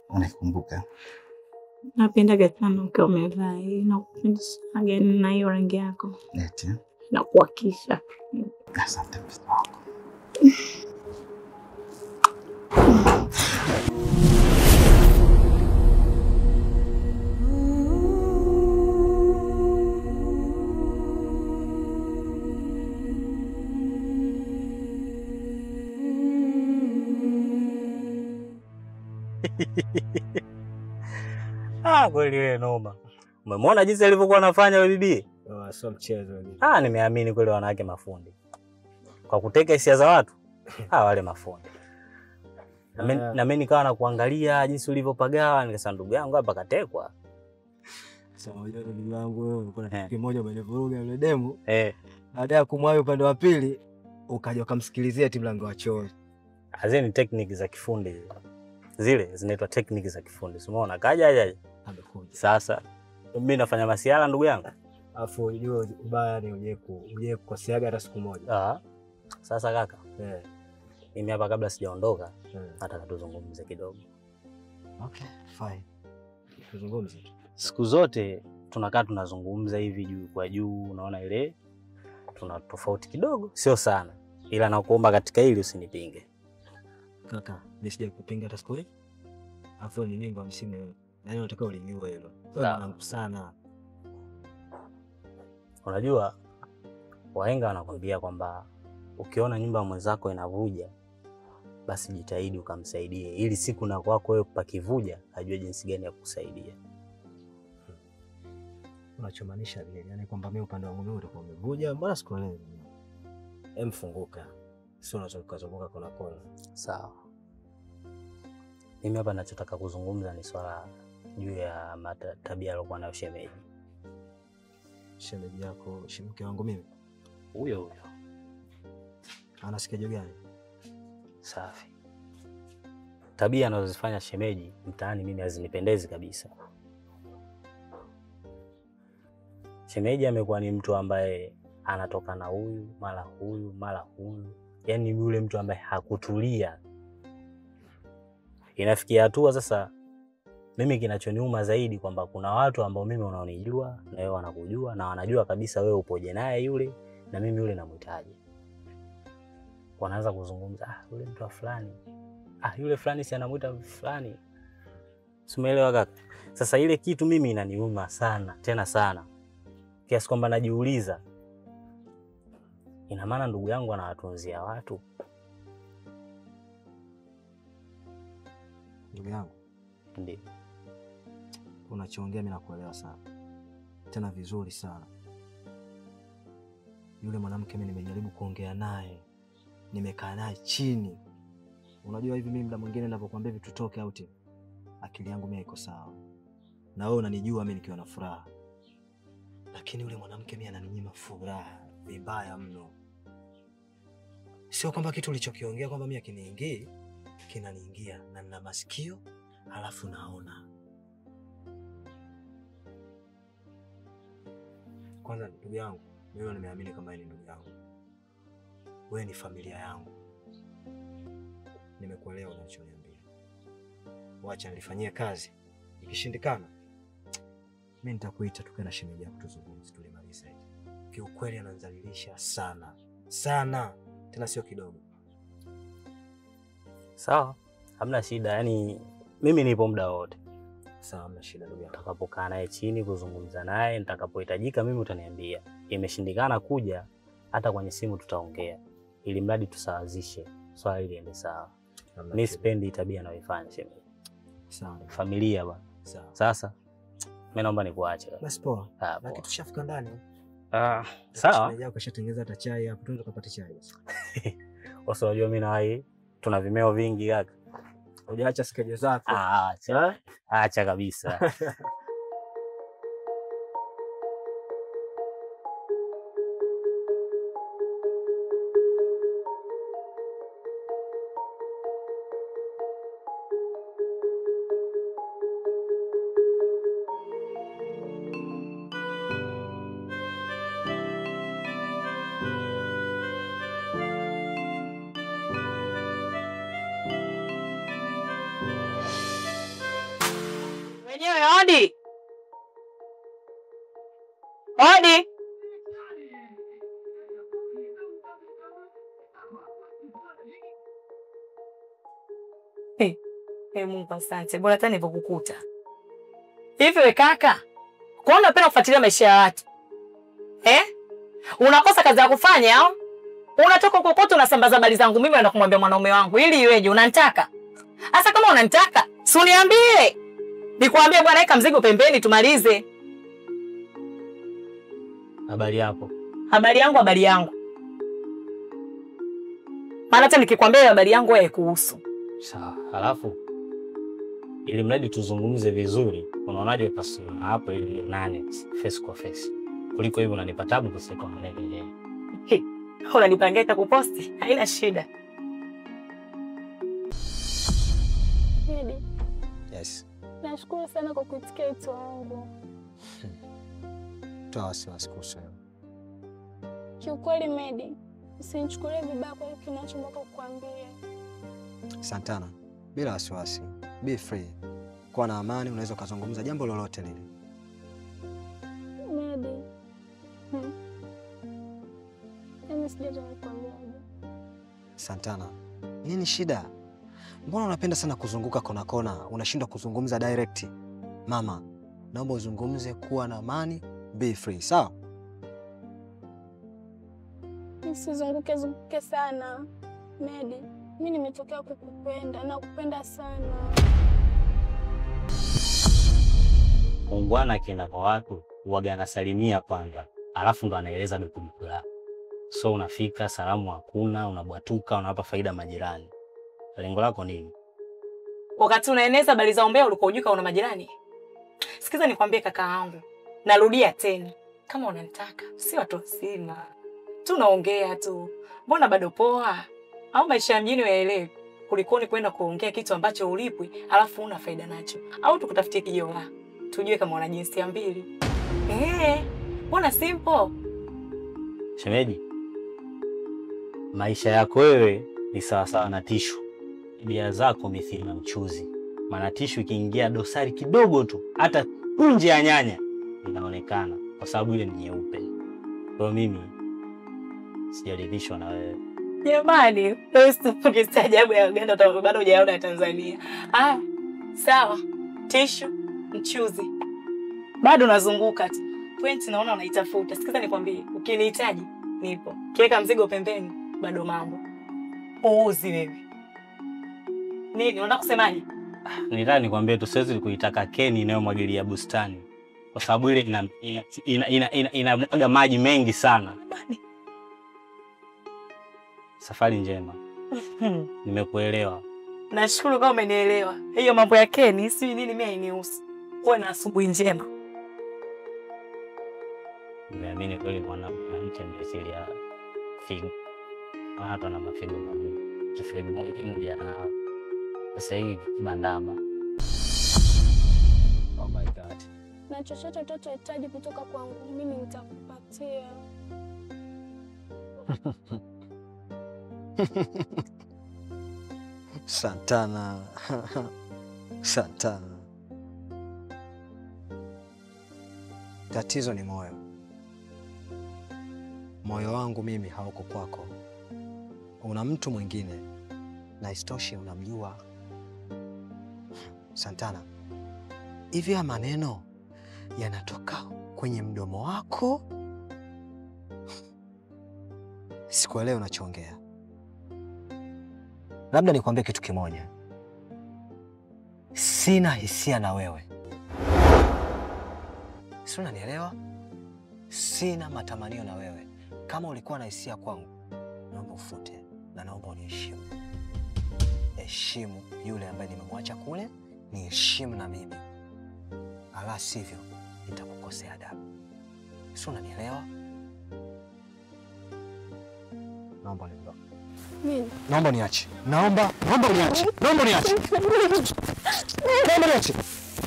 Unakumbuka? Napenda sana ukiwa umevaa hii na kupenda sana na hiyo rangi yako. Eti? Na kuhakisha. Asante mpenzi wangu. Kweli wewe noma. Umemwona jinsi alivyokuwa anafanya wewe bibi? Sio mchezo bibi. Nimeamini kweli wanawake mafundi. Kwa kuteka hisia za watu. Wale mafundi. Na mimi nikawa nakuangalia jinsi ulivyopagawa, nikasema ndugu yangu hapa katekwa. Sasa unajua ndugu yangu wewe kuna kitu kimoja umenivuruga yule demu. Baada ya kumwayo upande wa pili ukaja ukamsikilizia eti mlango wa choo. Azeni ni technique za kifundi. Zile zinaitwa technique za kifundi. Umeona kaja aje? Amekuja. Sasa mimi nafanya masiala ndugu yangu. Afu unajua ubaya ni uje kukosiaga hata siku moja. Sasa kaka. Mimi hapa kabla sijaondoka nataka tuzungumze kidogo. Okay, fine. Tuzungumze. Siku zote tunakaa tunazungumza hivi juu kwa juu, unaona ile tuna tofauti kidogo, sio sana. Ila nakuomba katika hili usinipinge. Kaka, nisije kupinga hata siku hii. Afu ni nini ngwa msimu? Yaani unataka ulijue hilo. Sana. Unajua wahenga wanakwambia kwamba ukiona nyumba mwenzako inavuja basi jitahidi ukamsaidie ili siku na kwako wewe pakivuja ajue jinsi gani ya kukusaidia. Unachomaanisha nini? Yaani kwamba mimi upande wangu mimi utakuwa umevuja, mbona sikuelewi? Mfunguka. Sio unazunguka kuna kona. Sawa. Mimi hapa ninachotaka kuzungumza ni swala juu ya tabia aliyokuwa nayo shemeji. Shemeji yako, mke wangu mimi? Huyo. Anasikia gani? Safi. Tabia anazozifanya shemeji mtaani mimi hazinipendezi kabisa. Shemeji amekuwa ni mtu ambaye anatoka na huyu, mara huyu, mara huyu. Yaani yule mtu ambaye hakutulia. Inafikia hatua sasa mimi kinachoniuma zaidi kwamba kuna watu ambao mimi unaonijua na wewe wanakujua na wanajua kabisa wewe upoje naye yule na mimi yule namhitaji. Wanaanza kuzungumza yule mtu wa fulani. Yule fulani si anamuita fulani. Umeelewa kaka? Sasa ile kitu mimi inaniuma sana, tena sana. Kiasi kwamba najiuliza ina maana ndugu yangu anawatunzia watu? Ndugu yangu, ndio. Unachoongea mimi nakuelewa sana. Tena vizuri sana. Yule mwanamke mimi nimejaribu kuongea naye. Nimekaa naye chini. Unajua hivi mimi muda mwingine ninapokuambia vitu toke out, akili yangu mimi iko sawa. Na wewe unanijua mimi nikiwa na furaha. Lakini yule mwanamke mimi ananinyima furaha vibaya mno. Sio kwamba kitu ulichokiongea kwamba mimi akiniingia kinaniingia na nina masikio halafu naona. Kwanza ndugu yangu, mimi nimeamini kama ni ndugu yangu. Wewe ni familia yangu. Nimekuelewa unachoniambia. Wacha nilifanyie kazi. Ikishindikana mimi nitakuita tukae na shemeji yako tuzungumze tulimalize. Kiukweli ananizalilisha sana. Sana. Tena sio kidogo. Sawa. Hamna shida. Yaani mimi nipo muda wote. Sawa, hamna shida ndugu yangu. Nitakapokaa naye chini kuzungumza naye, nitakapohitajika mimi utaniambia. Imeshindikana kuja hata kwenye simu tutaongea. Ili mradi tusawazishe swala ili liende sawa. Mimi sipendi tabia anayoifanya shemeji. Sawa. Familia bwana. Sawa. Sasa mimi naomba nikuache. Basi poa. Lakini tushafika ndani. Sawa. Shemeji yako kashatengeneza hata chai hapo, twende tukapate chai basi. Wasa unajua mimi na wewe tuna vimeo vingi kaka. Hujaacha skeje zako. Acha. Acha kabisa. Odi. Odi. Mungu asante. Bora hata nilipokukuta. Hivi we kaka, kwa unapenda kufuatilia maisha ya watu? Unakosa kazi ya kufanya au? Unatoka kokote unasambaza habari zangu mimi naenda kumwambia mwanaume wangu ili iweje unanitaka? Sasa kama unanitaka, si uniambie. Nikwambie bwana weka mzigo pembeni tumalize. Habari yako? Habari yangu. Maana hata nikikwambia habari yangu wewe kuhusu. Sawa. Alafu ili mradi tuzungumze vizuri, unaonaje tasema hapo ili nani face kwa face. Kuliko hivyo unanipa tabu kusema maneno. Unanipangia nitakuposti, haina shida. Medi. Yes. Nashukuru sana kwa kuitikia wito wangu. Toa wasiwasi kuhusu. Kiukweli Medi, usinichukulie vibaya kwa kile ninachotaka kukuambia. Santana, bila wasiwasi. Be free. Kwa na amani unaweza kuzungumza jambo lolote lile. Medi. Mimi sijajua kukuambia. Santana, nini shida? Mbona unapenda sana kuzunguka kona kona, unashindwa kuzungumza direct? Mama, naomba uzungumze kuwa na amani, be free, sawa? Usizunguke sana. Medi, mimi nimetokea kukupenda na kupenda sana. Ungwana kina kwa watu huaga anasalimia kwanza, alafu ndo anaeleza dukuduku lako. So unafika salamu hakuna, unabwatuka, unawapa faida majirani. Lengo lako nini? Wakati unaeneza habari za umbea ulikuwa unajua una majirani. Sikiza nikwambie kaka yangu. Narudia tena. Kama unanitaka, si watu wazima. Tunaongea tu. Mbona bado poa? Au maisha ya mjini uyaelewe? Kulikoni kwenda kuongea kitu ambacho ulipwi, alafu una faida nacho. Au tukutafutie kijola. Tujue kama una jinsia mbili. Mbona simple? Shemeji, maisha yako wewe ni sawa sawa na tishu. Bia zako mithili na mchuzi. Maana tishu ikiingia dosari kidogo tu, hata nje ya nyanya inaonekana kwa sababu ile ni nyeupe. Kwa mimi sijaridhishwa na wewe. Jamani, wewe staajabu ya Uganda bado hujaona ya Tanzania. Sawa. Tishu, mchuzi. Bado nazunguka tu. Point naona unaitafuta. Sikiza nikwambie, ukinihitaji nipo. Kiweka mzigo pembeni, bado mambo. Uuzi wewe. Nini unataka kusemaje? Nitaka nikwambie tu siwezi kuitaka keni inayomwagilia bustani. Kwa sababu ile inamwaga maji mengi sana. Safari njema. Nimekuelewa. Nashukuru kama umenielewa. Hiyo mambo ya keni si nini mimi hainihusu. Uwe na asubuhi njema. Nimeamini kweli mwanamke mjasiri ya figo. Hata na mafigo magumu. Kifigo moja na sasa hivi bandama. Oh my God. Na chochote utakachohitaji kutoka kwangu mimi nitakupatia. Santana. Santana. Tatizo ni moyo. Moyo wangu mimi hauko kwako. Una mtu mwingine na istoshi unamjua. Santana, hivi ya maneno yanatoka kwenye mdomo wako? Sikuelewi unachoongea. Labda nikwambie kitu kimoja. Sina hisia na wewe. Si unanielewa? Sina matamanio na wewe. Kama ulikuwa na hisia kwangu, naomba ufute na naomba uniheshimu. Heshimu yule ambaye nimemwacha kule, niheshimu na mimi. Ala sivyo nitakukosea adabu. Si unanielewa? Naomba niondoke. Mimi Naomba niache. Naomba niache. Naomba niache. Naomba niache.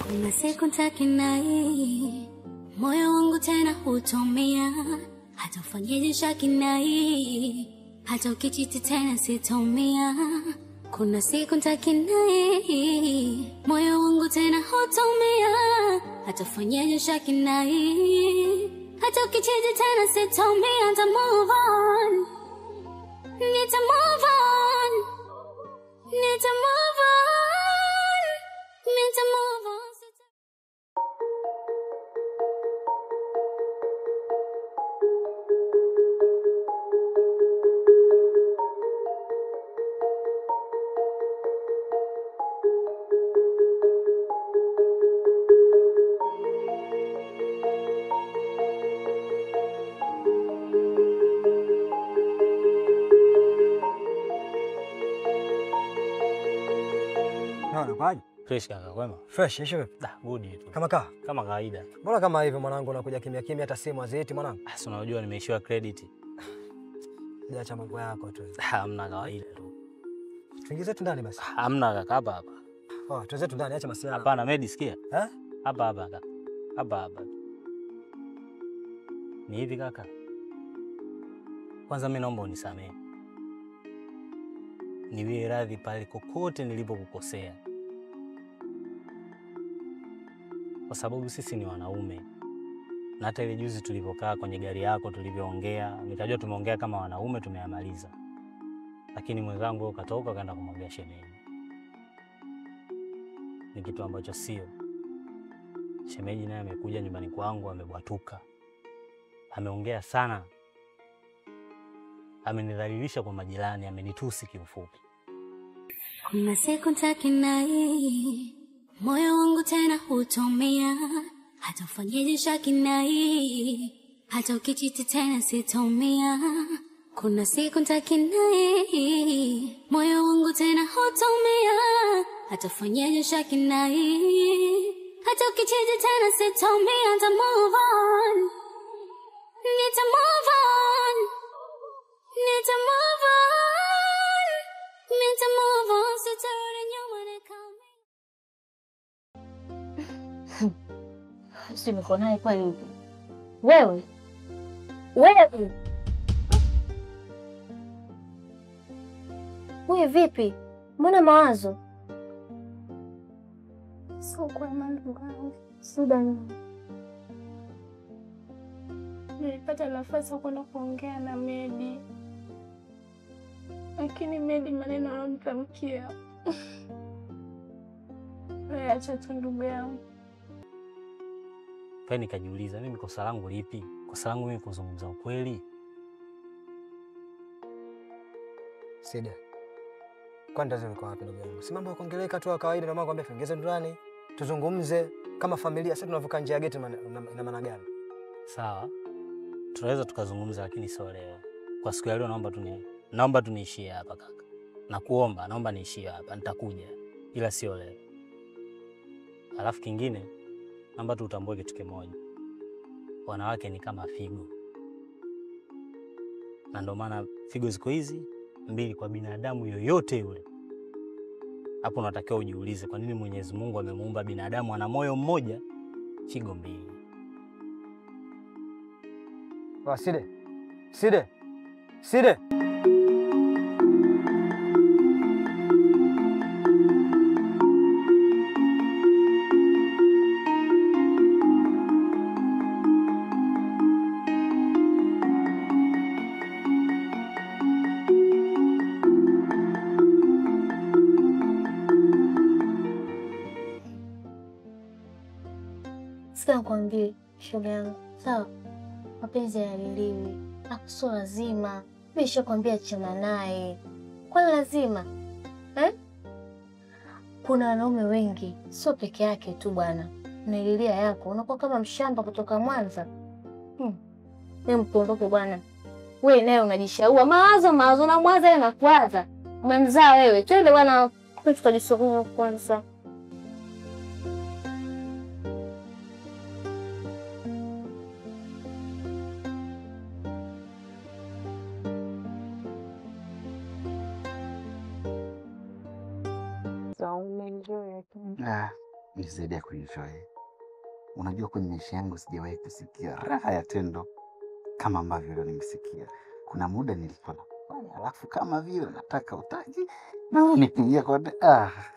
Kuna siku nitakinai, moyo wangu tena hutomia, hata ufanyeje shakinai, hata ukichiti tena sitomia. Kuna siku nitakinai, moyo wangu tena hutomia, hatafanyaje shakinai, hata ukicheza tena sitomia, nita move on, nita move on, nita move on, nita move on. Kwaje? Fresh kaka, kwema? Fresh, isho. Da, good tu. Kama kawaida. Mbona kama hivyo mwanangu unakuja kimya kimya hata simu haziiti mwanangu? Sasa unajua nimeishiwa credit. Jaacha mambo yako tu. Hamna kawaida tu. Tuingize tu ndani basi. Hamna kaka, hapa. Oh, tuweze tu ndani, acha masiala. Hapana, Medi sikia. Eh? Hapa kaka. Hapa. Ni hivi kaka. Kwanza mimi naomba unisamehe. Niwie radhi pale kokote nilipokukosea. Kwa sababu sisi ni wanaume. Na hata ile juzi tulipokaa kwenye gari yako tulivyoongea, nikajua tumeongea kama wanaume tumeyamaliza. Lakini mwenzangu ukatoka kaenda kumwambia shemeji. Ni kitu ambacho sio. Shemeji naye amekuja nyumbani kwangu amebwatuka. Ameongea sana. Amenidhalilisha kwa majirani, amenitusi kiufupi. Kuna siku nitakinai, moyo wangu tena hutomia, hata ufanyeje shakinai, hata ukichiti tena sitomia. Kuna siku nitakinai, moyo wangu tena hutomia, hata ufanyeje shakinai, hata ukichiti tena sitomia. Nita move on, nita move on, nita move on, nita move on, sitarudi nyuma na Si niko naye kwa hivi. Wewe. Wewe vipi? Mbona mawazo? Sio kwa mambo yangu. Sudan. Nilipata nafasi ya kwenda kuongea na Medi. Lakini Medi maneno alonitamkia. Wewe acha tu ndugu yangu. Pale nikajiuliza mimi kosa langu lipi? Kosa langu mimi kuzungumza ukweli? Sida. Kwa nini niko wapi ndugu yangu? Si mambo ya kuongeleka tu kawaida na mambo kwambia tuongeze ndani, tuzungumze kama familia. Sasa tunavuka nje ya geti ina maana gani? Sawa. Tunaweza tukazungumza lakini sio leo. Kwa siku ya leo naomba tuniishie hapa kaka. Nakuomba, naomba niishie hapa. Nitakuja. Ila sio leo. Alafu kingine, naomba tu utambue kitu kimoja. Wanawake ni kama figo. Na ndio maana figo ziko hizi mbili kwa binadamu yoyote yule. Hapo unatakiwa ujiulize kwa nini Mwenyezi Mungu amemuumba binadamu ana moyo mmoja, figo mbili. Side. Sika nikwambie shoga yangu. Sawa. Mapenzi hayaliliwi. Sio lazima. Mimi nishakwambia achana naye. Kwani lazima? Kuna wanaume wengi, sio peke yake tu bwana. Unalilia yako, unakuwa kama mshamba kutoka Mwanza. Wewe mpondoke bwana. Wewe naye unajishaua mawazo na Mwanza yanakuaza. Umemzaa wewe. Twende bwana, tukajisogea kwanza. Nisaidia kuenjoy. Unajua kwenye maisha yangu sijawahi kusikia raha ya tendo kama ambavyo leo nimesikia. Kuna muda nilikuwa nafanya, alafu kama vile nataka utaki na nipigie kwa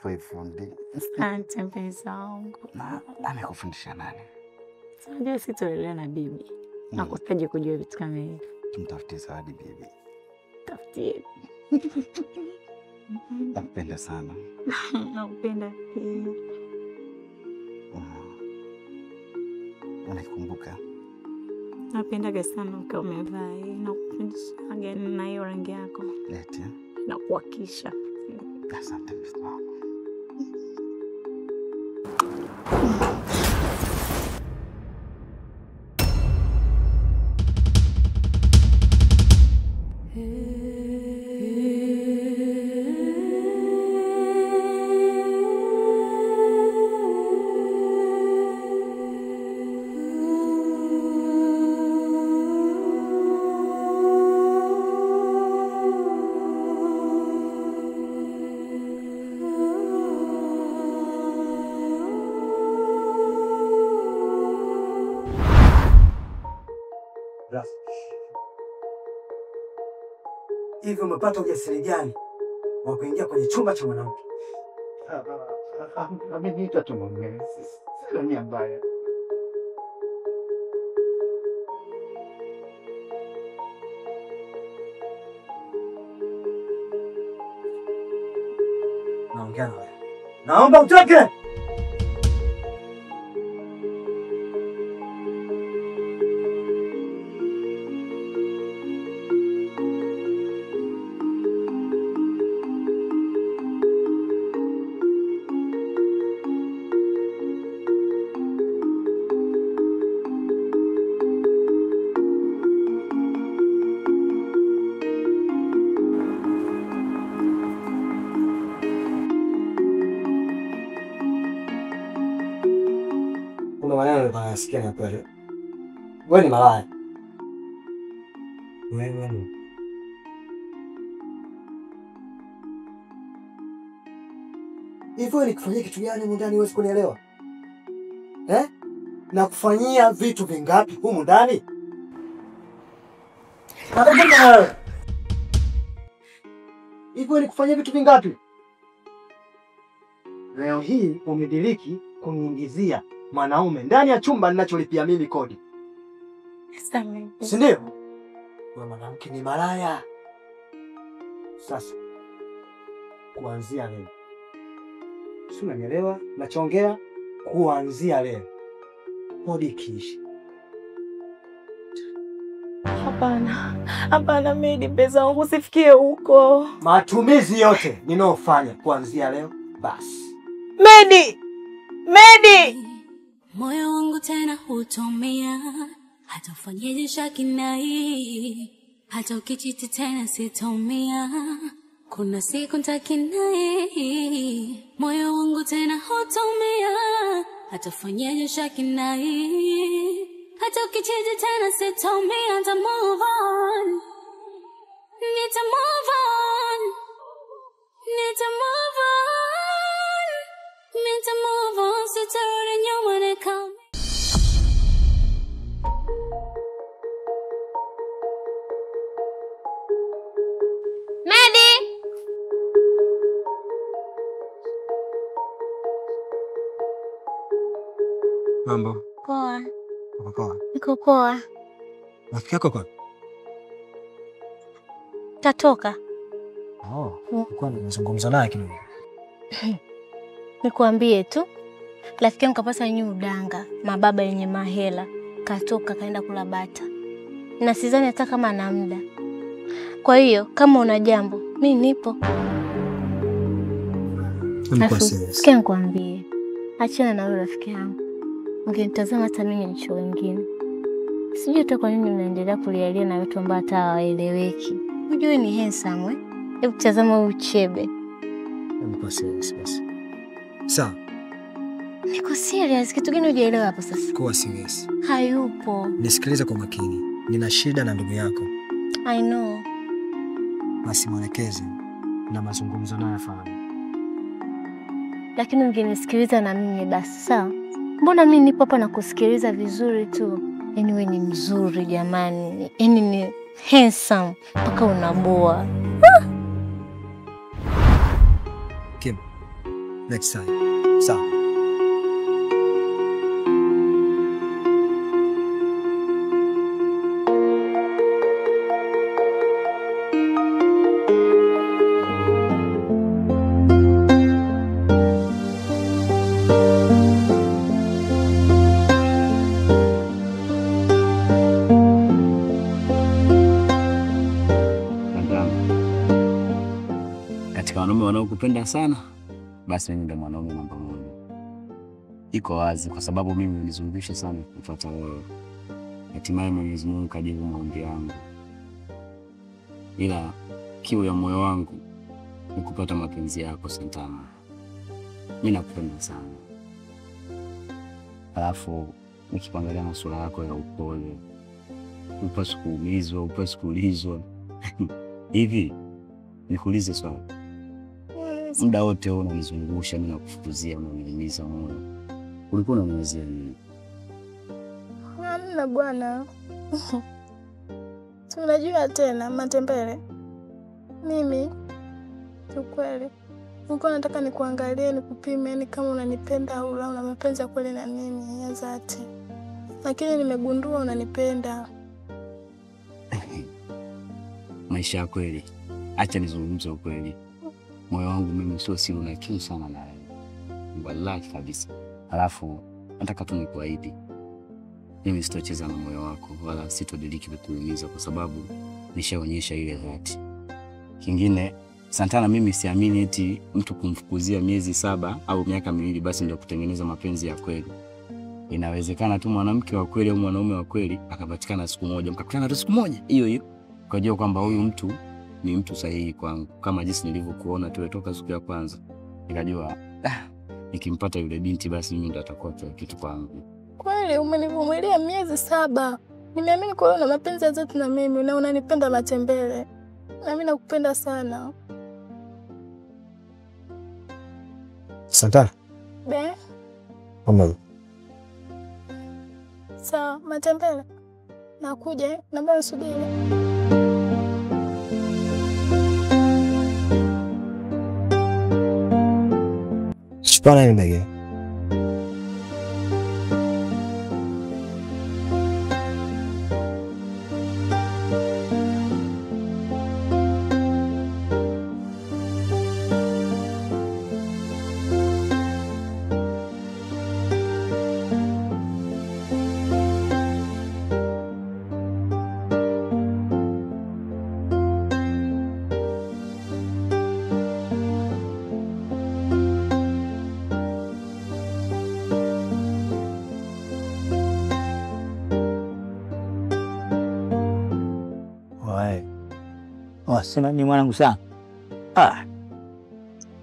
kwa fundi. Asante mpenzi wangu. Na amekufundisha nani? Unajua sitolelewa na bibi. Nakuhitaji kujua vitu kama hivi. Tumtafutie zawadi bibi. Tafutie. Nakupenda sana. Nakupenda pia. Unaikumbuka? Napendaga sana ukiwa umevaa hii. Nakupenda na hiyo rangi yako. Leti. Nakuhakisha. Asante msichana. Hivi umepata ujasiri gani wa kuingia kwenye chumba cha mwanamke? Ameniita tu mume. Sio nia mbaya. Naongea na wewe. Naomba utoke. Kuna maneno nasikia ni kweli. Wewe ni malaya. Wewe ni. Hivyo nikufanyia kitu gani humu ndani huwezi kunielewa? Na kufanyia vitu vingapi humu ndani? Nataka wewe. Hivyo nikufanyia vitu vingapi? Leo hii umediriki kuniingizia mwanaume ndani ya chumba ninacholipia mimi kodi. Samehe. Si ndio? Wewe mwanamke ni malaya. Sasa kuanzia leo. Si unanielewa? Nachoongea kuanzia leo. Kodi kiishi. Hapana Medi, pesa wangu usifikie huko. Matumizi yote ninaofanya kuanzia leo basi. Medi! Moyo wangu tena hutomea, hata ufanyeje shakinai, hata ukichiti tena sitomea. Kuna siku nitakinai, moyo wangu tena hutomea, hata ufanyeje shakinai, hata ukichiti tena sitomea. Nita move on, nita move on, nita move on, nita move on, sitarudi nyuma na come. Medi! Mambo. Poa. Poa. Niko poa. Rafiki yako kwa? Tatoka. Nilikuwa nimezungumza naye kidogo. Nikuambie tu. Rafiki yangu kapata udanga, mababa yenye mahela, katoka kaenda kula bata. Na sidhani hata kama ana muda. Kwa hiyo kama una jambo, mimi nipo. Sikia nikwambie. Achana na yule rafiki yangu. Ungenitazama hata mimi nicho wengine. Sijui hata kwa nini unaendelea kulialia na watu ambao hata hawaeleweki. Unajua ni handsome eh? Hebu tazama huyu chebe. Niko serious basi. Sawa. Niko serious. Kitu gani hujaelewa hapo sasa? Kuwa serious. Hayupo. Nisikilize kwa makini. Nina shida na ndugu yako. I know. Basi mwelekeze na mazungumzo naye fahamu. Lakini ungenisikiliza na mimi basi, sawa? Mbona mimi nipo hapa na kusikiliza vizuri tu? Yaani wewe ni mzuri jamani. Yaani handsome mpaka unaboa. Kim, next time. Sawa. Wanaume wanaokupenda sana, basi mimi ndo mwanaume namba moja. Iko wazi kwa sababu mimi nilizungusha sana kufuata wewe. Hatimaye Mwenyezi Mungu kajibu maombi yangu. Ila kiu ya moyo wangu ni kupata mapenzi yako Santana. Mimi nakupenda sana. Alafu nikiangalia na sura yako ya upole, upasi kuumizwa, upasi kuulizwa. Hivi nikuulize swali. Muda wote wewe unanizungusha, mimi nakufukuzia, unaniumiza moyo. Ulikuwa unaniwazia nini? Hamna bwana. Tunajua tena matembele. Mimi ukweli nilikuwa nataka nikuangalie, nikupime, yani kama unanipenda au una mapenzi ya kweli na mimi ya dhati. Lakini nimegundua unanipenda. Maisha ya kweli. Acha nizungumze ukweli. Moyo wangu mimi sio siri na kiu sana na wewe. Wallahi kabisa. Alafu nataka tu nikuahidi. Mimi sitocheza na moyo wako wala sitodiriki kukuumiza kwa sababu nishaonyesha ile dhati. Kingine Santana, mimi siamini eti mtu kumfukuzia miezi 7 au miaka 2 basi ndio kutengeneza mapenzi ya kweli. Inawezekana tu mwanamke wa kweli au mwanaume wa kweli akapatikana siku moja, mkakutana tu siku moja hiyo hiyo. Ukajua kwamba huyu mtu ni mtu sahihi kwangu, kama jinsi nilivyokuona tu toka siku ya kwanza. Nikajua nikimpata yule binti basi mimi ndo atakuwa kitu kwangu. Kweli umenivumilia miezi 7. Nimeamini kwa una mapenzi ya dhati na mimi na unanipenda matembele. Na mimi nakupenda sana. Santana. Be? Mama. Sawa, matembele. Nakuja, naomba usubiri. Spana ni ndege. Sema ni mwanangu sana.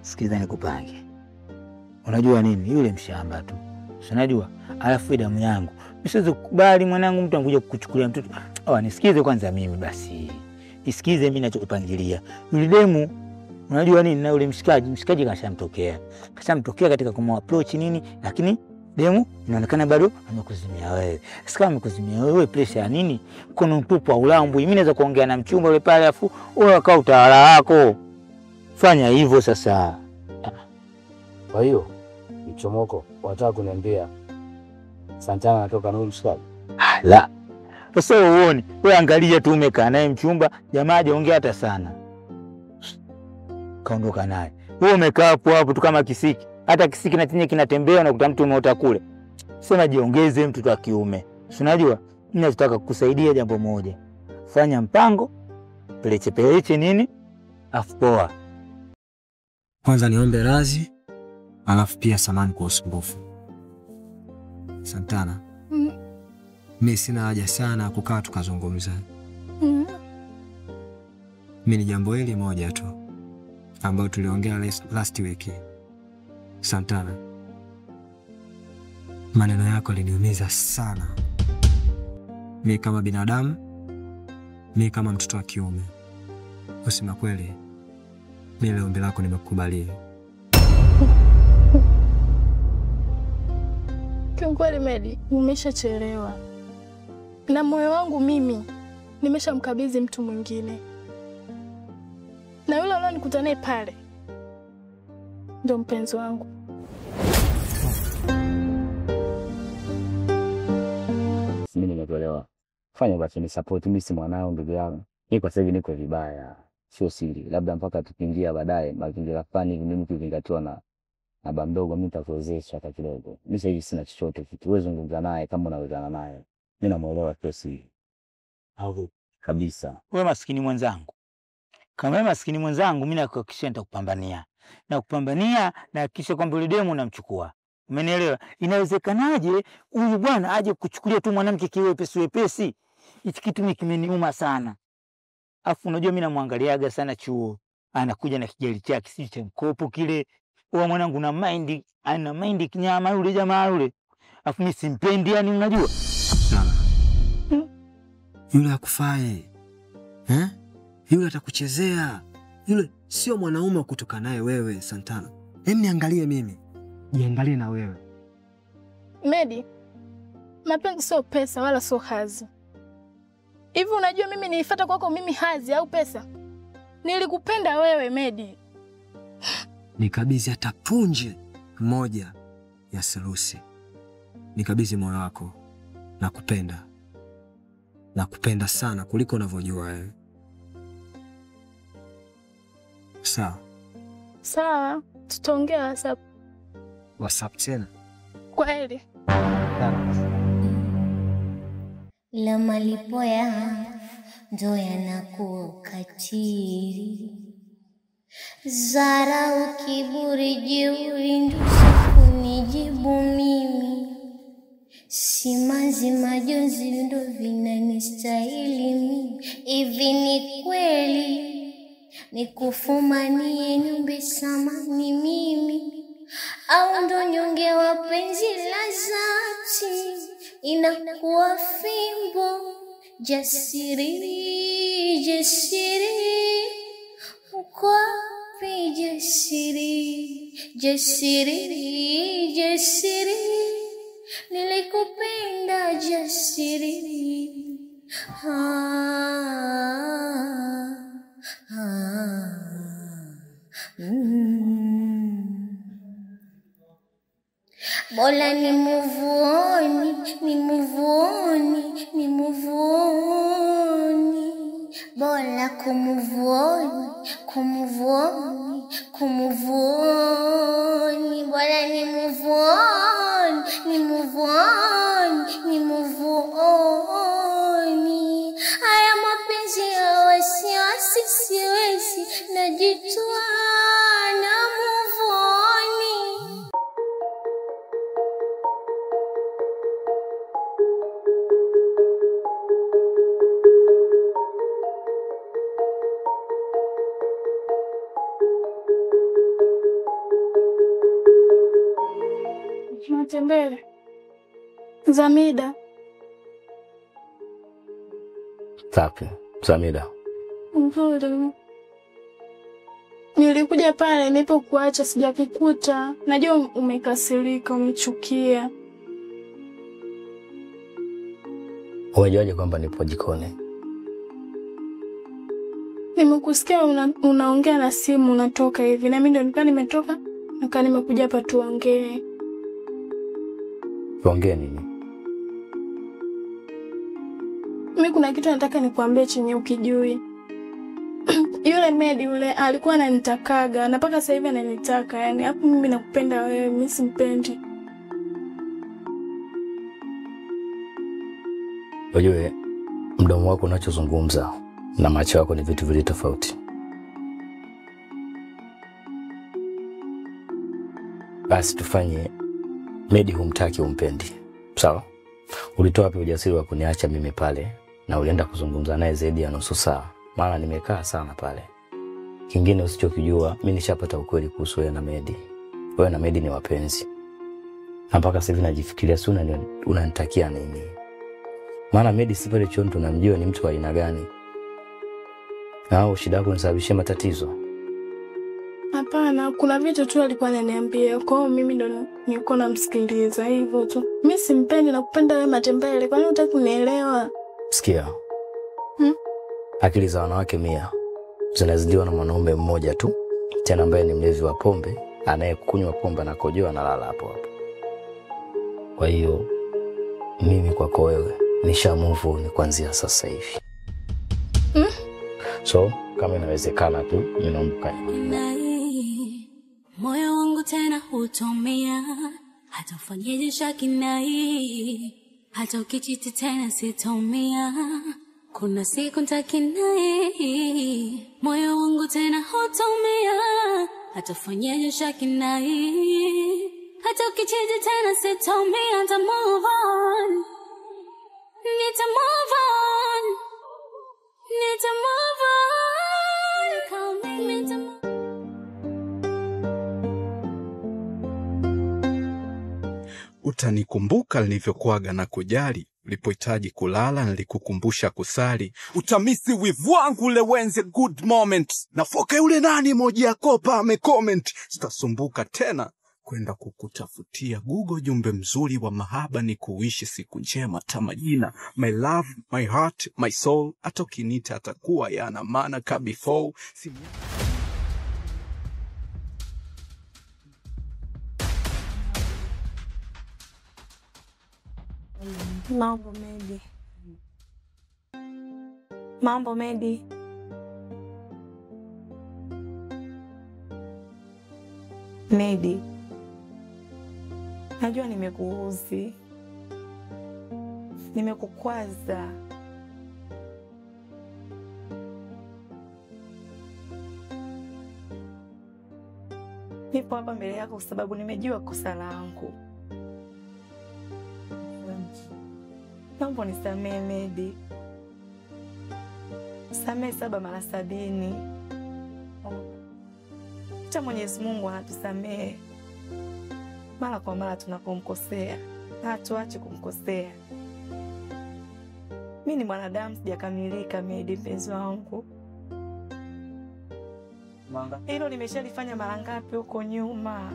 Sikiza nikupange. Unajua nini? Yule mshamba tu. Unajua? Alafu damu yangu. Msiweze kukubali mwanangu mtu anakuja kukuchukulia mtoto. Nisikize kwanza mimi basi. Nisikize mimi ninachokupangilia. Yule demu unajua nini na yule mshikaji kashamtokea. Kashamtokea katika kumapproach nini, lakini demu inaonekana bado amekuzimia wewe. Sika amekuzimia wewe, pressure ya nini? Mkono mtupu au lambu. Mimi naweza kuongea na mchumba yule pale afu wewe akao utawala wako. Fanya hivyo sasa. Kwa hiyo Mchomoko wataka kuniambia Santana anatoka na huyu mshikaji? La. Sasa uone, wewe angalia tu umekaa naye mchumba, jamaa hajaongea hata sana. Kaondoka naye. Wewe umekaa hapo tu kama kisiki. Hata kisiki na chenye kinatembea na kuta mtu umeota kule. Sema jiongeze mtoto wa kiume. Si unajua? Mimi nataka kukusaidia jambo moja. Fanya mpango, peleche nini? Afu poa. Kwanza niombe radhi, alafu pia samahani kwa usumbufu. Santana. Mimi sina haja sana kukaa tukazungumza. Mimi ni jambo hili moja tu ambalo tuliongea last week. Santana, maneno yako yaliniumiza sana. Mimi kama binadamu, mimi kama mtoto wa kiume. Kusema kweli, mimi ombi lako nimekubalia. Kiukweli Medi, umeshachelewa. Na moyo wangu mimi nimeshamkabidhi mtu mwingine. Na yule alionikuta naye pale ndio mpenzi wangu. Mimi nimetolewa. Fanya basi ni support, mimi si mwanao ndugu yangu. Mimi kwa sasa hivi niko vibaya. Sio siri. Labda mpaka tukiingia baadaye mazingira fulani hivi mimi kuzingatiwa na baba mdogo, mimi nitakuwezesha hata kidogo. Mimi sasa hivi sina chochote kitu. Wewe zungumza naye kama unawezana naye. Mimi namuelewa sio siri. Au kabisa. Wewe maskini mwenzangu. Kama wewe maskini mwenzangu, mimi nakuhakikishia nitakupambania. Na kupambania na hakikisha kwamba yule demu unamchukua. Umenielewa? Inawezekanaje huyu bwana aje kuchukulia tu mwanamke kiwepesi wepesi? Hichi kitu mimi kimeniuma sana. Afu unajua mimi namwangaliaga sana chuo. Anakuja na kijeli chake si cha mkopo kile. Huwa mwanangu na mind, ana mind kinyama yule jamaa yule. Afu mimi simpendi yani unajua? Sana. Yule hakufai. Yule atakuchezea. Yule sio mwanaume wa kutoka naye wewe Santana. Hem, niangalie mimi. Jiangalie na wewe. Medi, mapenzi sio pesa wala sio hazi. Hivi unajua mimi nilifuata kwako mimi hazi au pesa? Nilikupenda wewe Medi. Nikabidhi hata punje moja ya serusi. Nikabidhi moyo wako. Nakupenda. Nakupenda sana kuliko unavyojua wewe. Sawa. Sawa, tutaongea WhatsApp. WhatsApp tena. Kweli. La malipo ya ndo yanakuwa ukatili. Zarau, kiburi, jeuri ndo kunijibu mimi. Simanzi, majonzi ndo vinanistahili mimi. Hivi ni kweli nikufumanie nyumbe samani mimi? Au ndo nyonge wa penzi la zati inakuwa fimbo? Jasiri, jasiri, uko wapi jasiri? Jasiri, jasiri, nilikupenda jasiri. Bola ni muvuoni, ni muvuoni, ni muvuoni. Bola kumuvuoni, kumuvuoni, kumuvuoni. Bola ni muvuoni, ni muvuoni, ni muvuoni. Haya mapenzi ya wasiwasi siwezi, najitoa na muvuoni. Matembele. Zamida. Safi. Zamida. Nzuri. Nilikuja pale nilipokuacha sijakukuta. Najua umekasirika, umechukia. Umejuaje kwamba nipo jikoni? Nimekusikia unaongea na simu unatoka hivi. Na mimi ndo nikaa nimetoka, nikaa nimekuja hapa tuongee. Tuongee nini? Mimi kuna kitu nataka nikwambie chenye ukijui. Yule Medi yule alikuwa ananitakaga na mpaka sasa hivi ananitaka. Yani hapo mimi nakupenda wewe, mimi simpendi. Unajua mdomo wako unachozungumza na macho yako ni vitu vile tofauti. Basi tufanye Medi humtaki umpendi. Sawa? Ulitoa wapi ujasiri wa kuniacha mimi pale na ulienda kuzungumza naye zaidi ya nusu saa? Maana nimekaa sana pale. Kingine usichokijua, mimi nishapata ukweli kuhusu wewe na Medi. Wewe na Medi ni wapenzi. Na mpaka sasa hivi najifikiria si unanitakia nini? Maana Medi si pale chuoni tunamjua ni mtu wa aina gani. Na shida yako nisababishie matatizo. Hapana, kuna vitu tu alikuwa ananiambia. Kwa hiyo mimi ndo nilikuwa namsikiliza hivyo tu. Mimi simpendi na kupenda wewe Matembele. Kwa nini hutaki kunielewa? Sikia. Akili za wanawake 100 zinazidiwa na mwanaume mmoja tu, tena ambaye ni mlevi wa pombe, anayekunywa pombe na kojoa analala hapo hapo. Kwa hiyo mimi kwako wewe nisha move on kuanzia sasa hivi. So kama inawezekana tu ninaomba. Moyo wangu tena hutomia, hata ufanyeje shakinai, hata ukichiti tena sitomia, kuna siku nitakinai. Moyo wangu tena hutomia, hata ufanyeje shakinai, hata ukichiti tena sitomia, nita move on, nita move on, nita move on, call me nita move on. Utanikumbuka nilivyokuaga na kujali, ulipohitaji kulala nilikukumbusha kusali. Utamisi wivu wangu ule wenze good moment, na foke ule nani moja ya kopa amecomment. Sitasumbuka tena kwenda kukutafutia Google jumbe mzuri wa mahaba, ni kuishi siku njema tamajina. My love, my heart, my soul, hata ukinita atakuwa yana maana ka before. Mambo Medi. Mambo Medi. Medi. Najua nimekuuzi. Nimekukwaza. Nipo hapa mbele yako kwa sababu nimejua kosa langu. Naomba nisamehe Medi. Samehe 7 mara 70. Hata Mwenyezi Mungu anatusamehe mara kwa mara tunapomkosea, na hatuache kumkosea. Mimi ni mwanadamu, sijakamilika Medi mpenzi wangu. Hilo nimeshalifanya mara ngapi huko nyuma.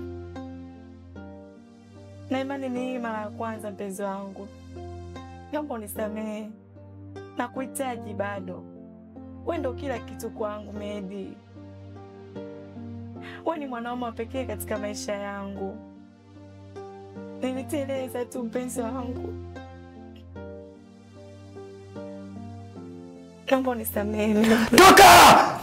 Na imani ni hii mara ya kwanza mpenzi wangu. Naomba unisamehe. Nakuhitaji bado. Wewe ndio kila kitu kwangu Medi. Wewe ni mwanaume wa pekee katika maisha yangu. Niliteleza tu mpenzi wangu. Naomba unisamehe. Toka!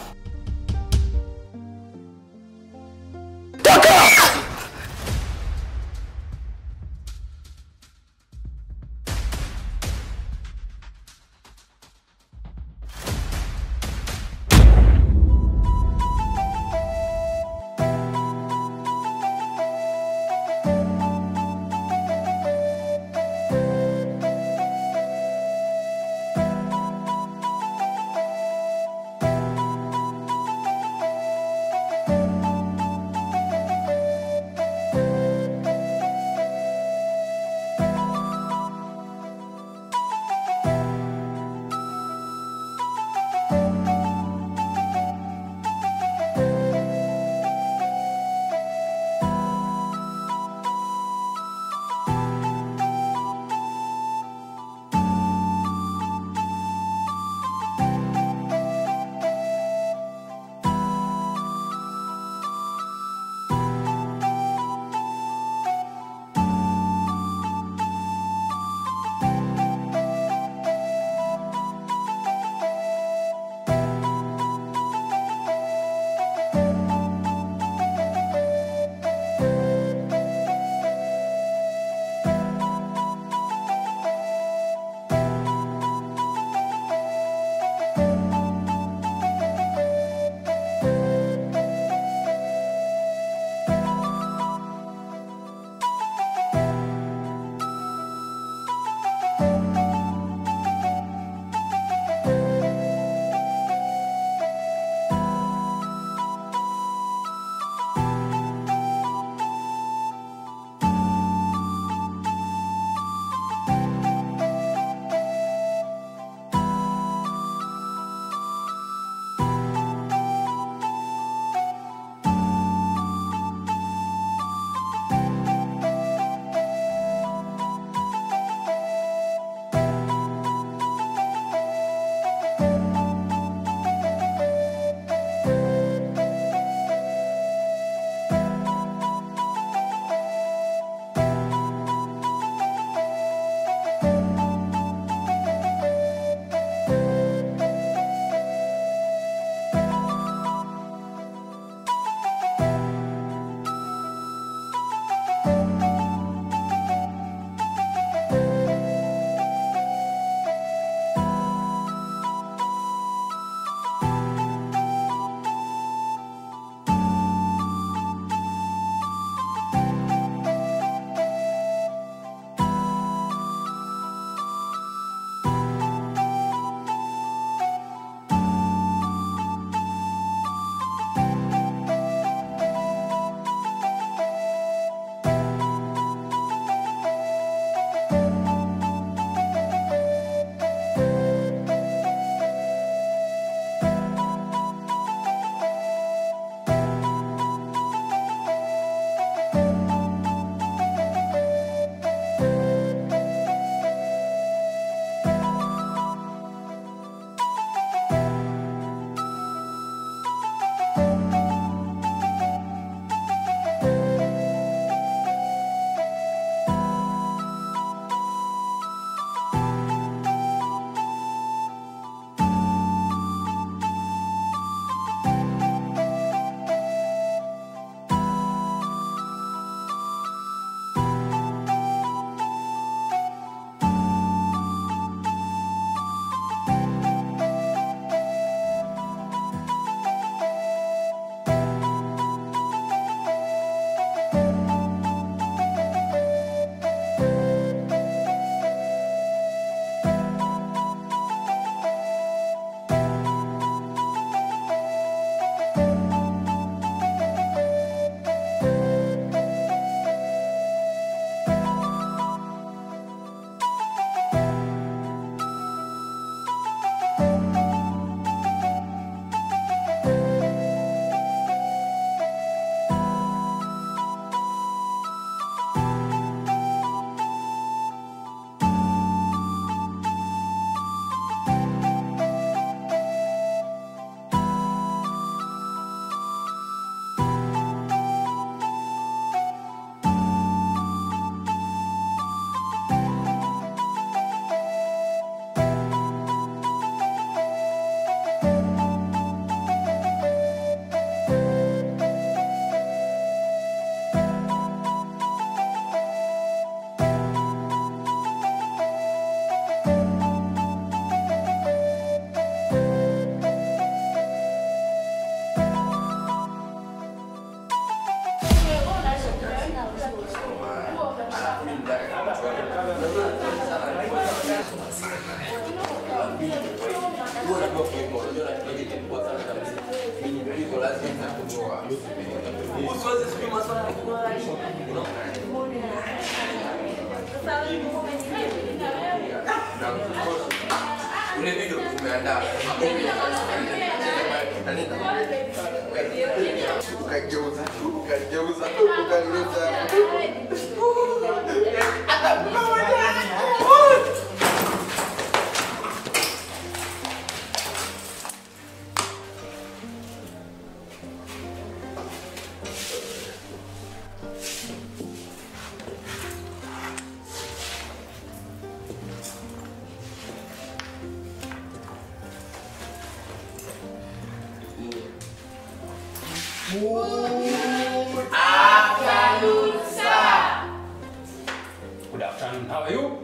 Good afternoon. How are you?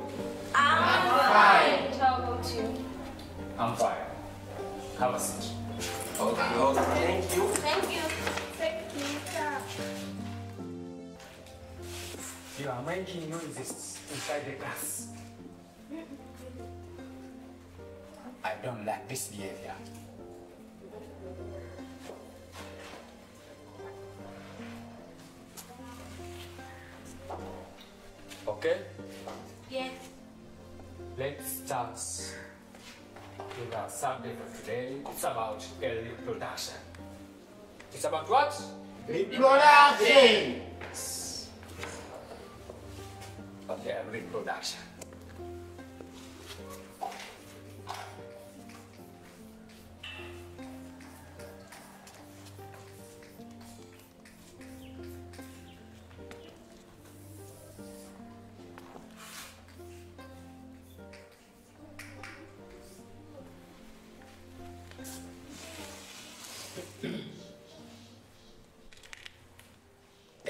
I'm fine. How about you? I'm fine. Have a seat. Okay. Thank you. Thank you. Thank you. You are making noises inside the class. I don't like this behavior. Okay? Yes. Let's start with our subject of today. It's about early reproduction. It's about what? Reproduction. Okay, reproduction.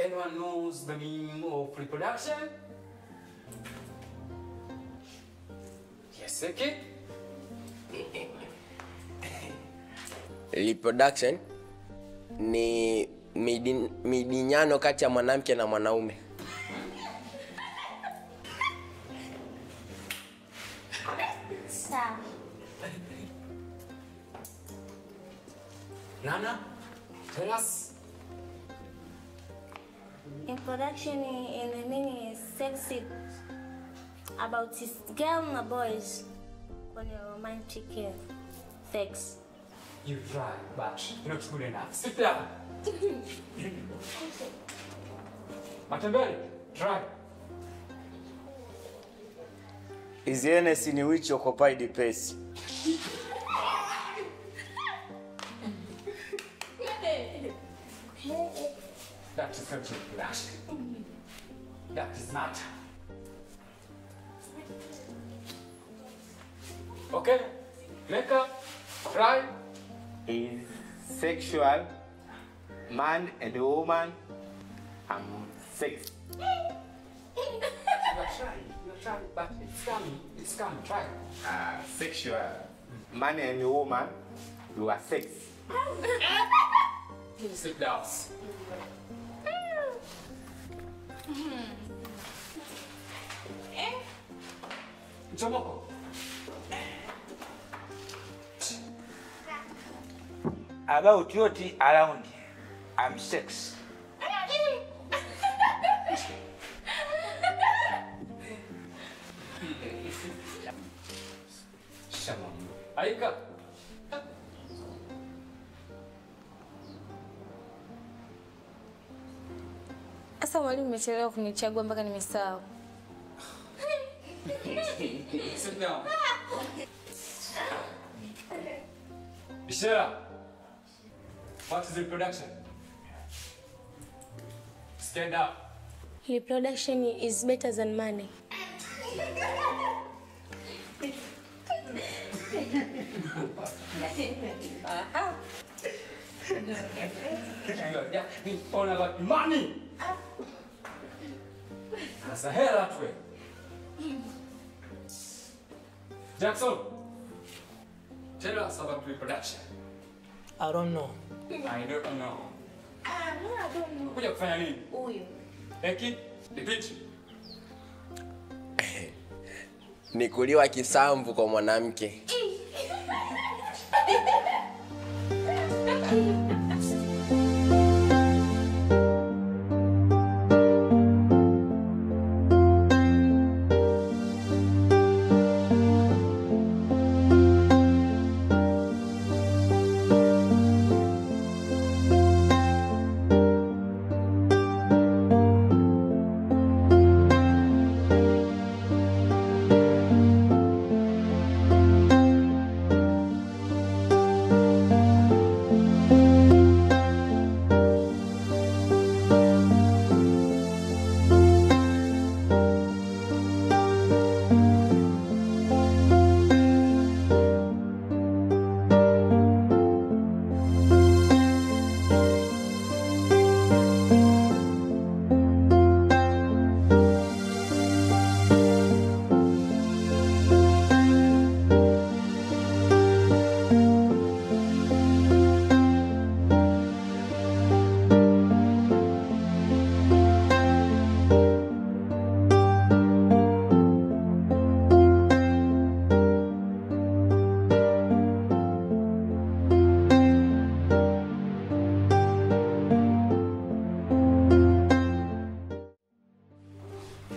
Anyone knows the meaning of reproduction? Yes, okay. Reproduction ni midinyano kati ya mwanamke na mwanaume. Sawa. Nana, tell us. Introduction in the meaning is sexy about this girl and boys on a romantic sex. You try, but not good enough. Sit down. Matembele, try. Is anything in which occupy the place? That is not reproduction. That is not. Okay, makeup, try. Is sexual, man and woman, sex. You're trying, but it's coming, try. Sexual, man and woman, you are sex. Sit down. Jomoko. About what around, I'm sex. Shalom. Aika. Sasa mwalimu umechelewa kunichagua mpaka nimesahau. Sit down. Bishara, what is reproduction? Stand up. Reproduction is better than money. It's all about money. That's a hell that way. Jackson, tell us about reproduction. I don't know. I don't know. I don't know. Kuja kufanya nini? Huyu. Eki, repeat. Ni kuliwa kisamvu kwa mwanamke.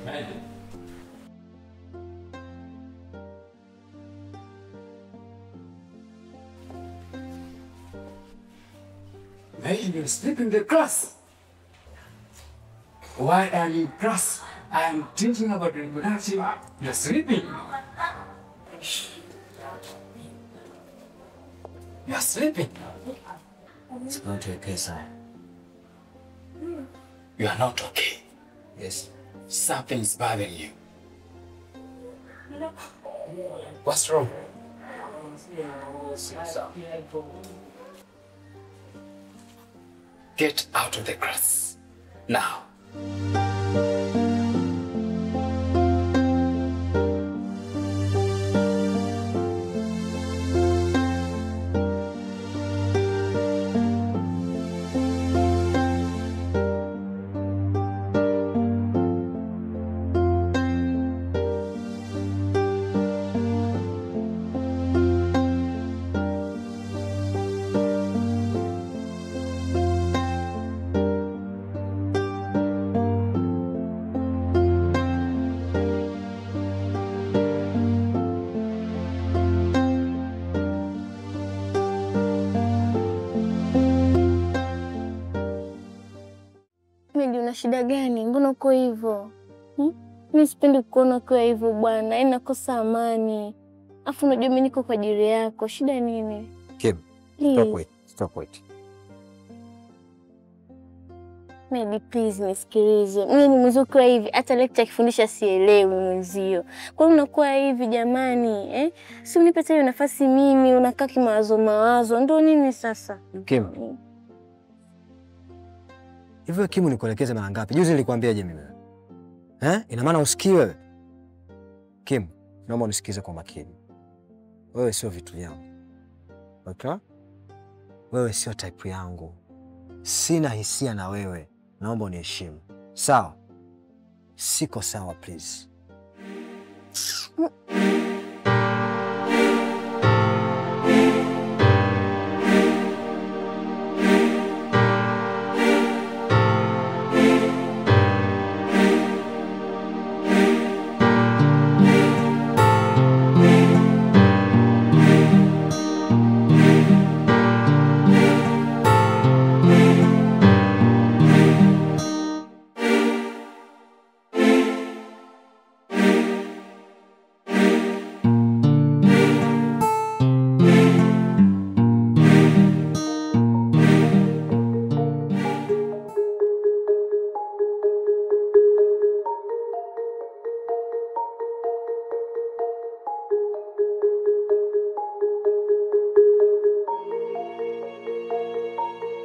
Man, you're sleeping in the class. Why are you in class? I'm thinking about reproduction. You're sleeping. You're sleeping. It's not okay, sir. You are not okay. Yes. Something's bothering you. What's wrong? Get out of the class now. Una shida gani? Mbona uko hivyo? Mimi sipendi kuona ukiwa hivyo bwana. Yaani nakosa amani. Afu unajua mimi niko kwa ajili yako. Shida nini? Kim, stop wait. Maybe please nisikilize. Mimi ni mzee kwa hivi. Hata lecture akifundisha sielewi mwenzio. Kwa nini unakuwa hivi jamani? Si unipe hiyo nafasi mimi, unakaa kimawazo. Ndio nini sasa? Kim. Hivyo Kim nikuelekeze mara ngapi? Juzi nilikwambiaje mimi? Ina maana usikii wewe? Kim, naomba unisikize kwa makini. Wewe sio vitu yangu. Okay? Wewe sio type yangu. Sina hisia na wewe. Naomba uniheshimu. Sawa? Siko sawa please.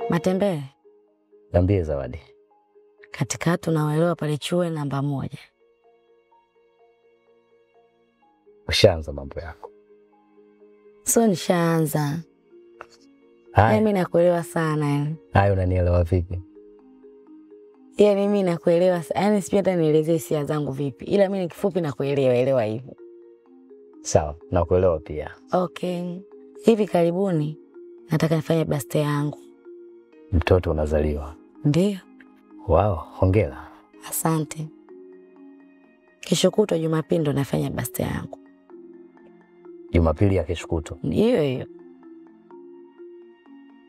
Matembele. Niambie Zawadi. Katika tunawaelewa pale chuo namba 1. Ushaanza mambo yako. So nishaanza. Mimi nakuelewa sana. Hayo unanielewa vipi? Yaani mimi nakuelewa, yaani sipenda hata nielezee hisia zangu vipi. Ila mimi kifupi nakuelewa hivyo. Sawa, nakuelewa pia. Okay. Hivi karibuni nataka nifanye birthday yangu. Mtoto unazaliwa? Ndio. Wow, hongera. Asante. Kesho kutwa Jumapili ndo nafanya birthday yangu. Jumapili ya kesho kutwa? Hiyo.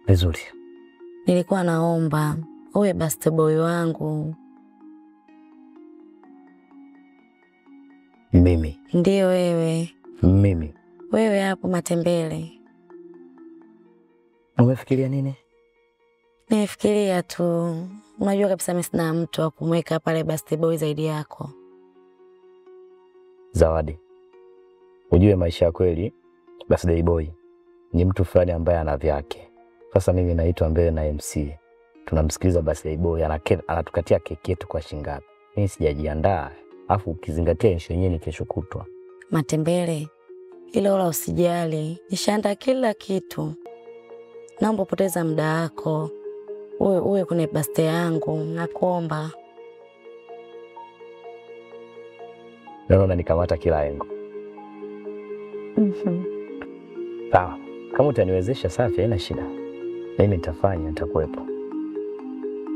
Vizuri. Nilikuwa naomba uwe birthday boy wangu. Mimi? Ndio wewe. Mimi? Wewe hapo Matembele. Umefikiria nini? Nimefikiria tu. Unajua kabisa mimi sina mtu wa kumweka pale birthday boy zaidi yako. Zawadi. Ujue maisha ya kweli birthday boy ni mtu fulani ambaye ana vyake. Sasa mimi naitwa mbele na MC. Tunamsikiliza birthday boy anatukatia keki yetu kwa shingapi. Mimi sijajiandaa. Afu ukizingatia issue yenyewe ni kesho kutwa. Matembele. Ile wala usijali. Nishaandaa kila kitu. Naomba poteza muda wako. Uwe kwenye birthday yangu, nakuomba. Naona nikamata kila engo. Sawa. Kama utaniwezesha safi, haina shida. Mimi nitafanya, nitakuwepo.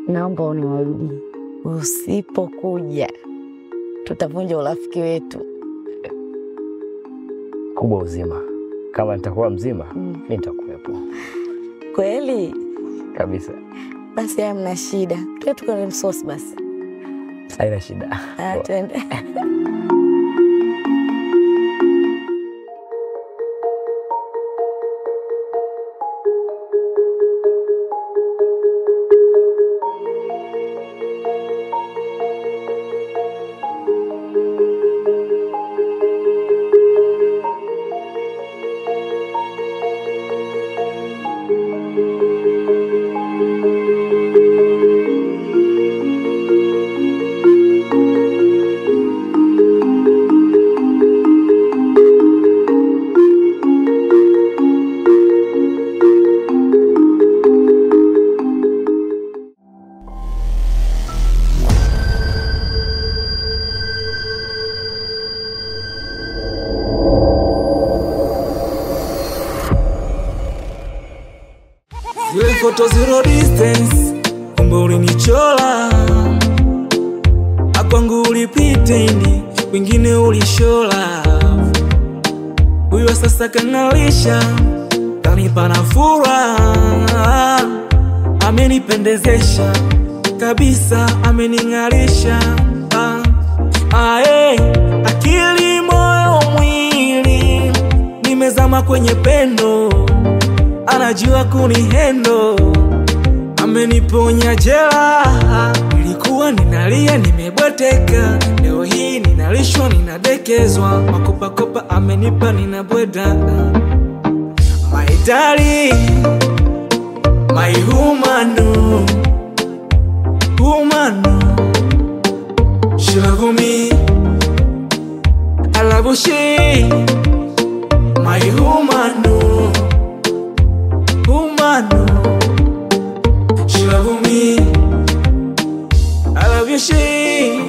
Naomba uniwaidi. Usipokuja tutavunja urafiki wetu. Kubwa uzima. Kama nitakuwa mzima, mimi nitakuwepo. Kweli? Kabisa. Basi hamna shida. Tuwe tukale msosi basi. Haina shida. Twende. Zile photo zero distance, kumbe ulinichola. Akwangu ulipitendi, wengine ulishola. Huyo sasa kanalisha, kanipa na furaha. Amenipendezesha, kabisa amening'arisha. Akili moyo mwili, nimezama kwenye pendo. Anajua kunihendo, ameniponya jela. Nilikuwa ninalia nimebweteka, leo hii ninalishwa ninadekezwa. Makopa amenipa ninabweda. My darling, my woman, she love me, I love she, my woman. She love me, I love you, she.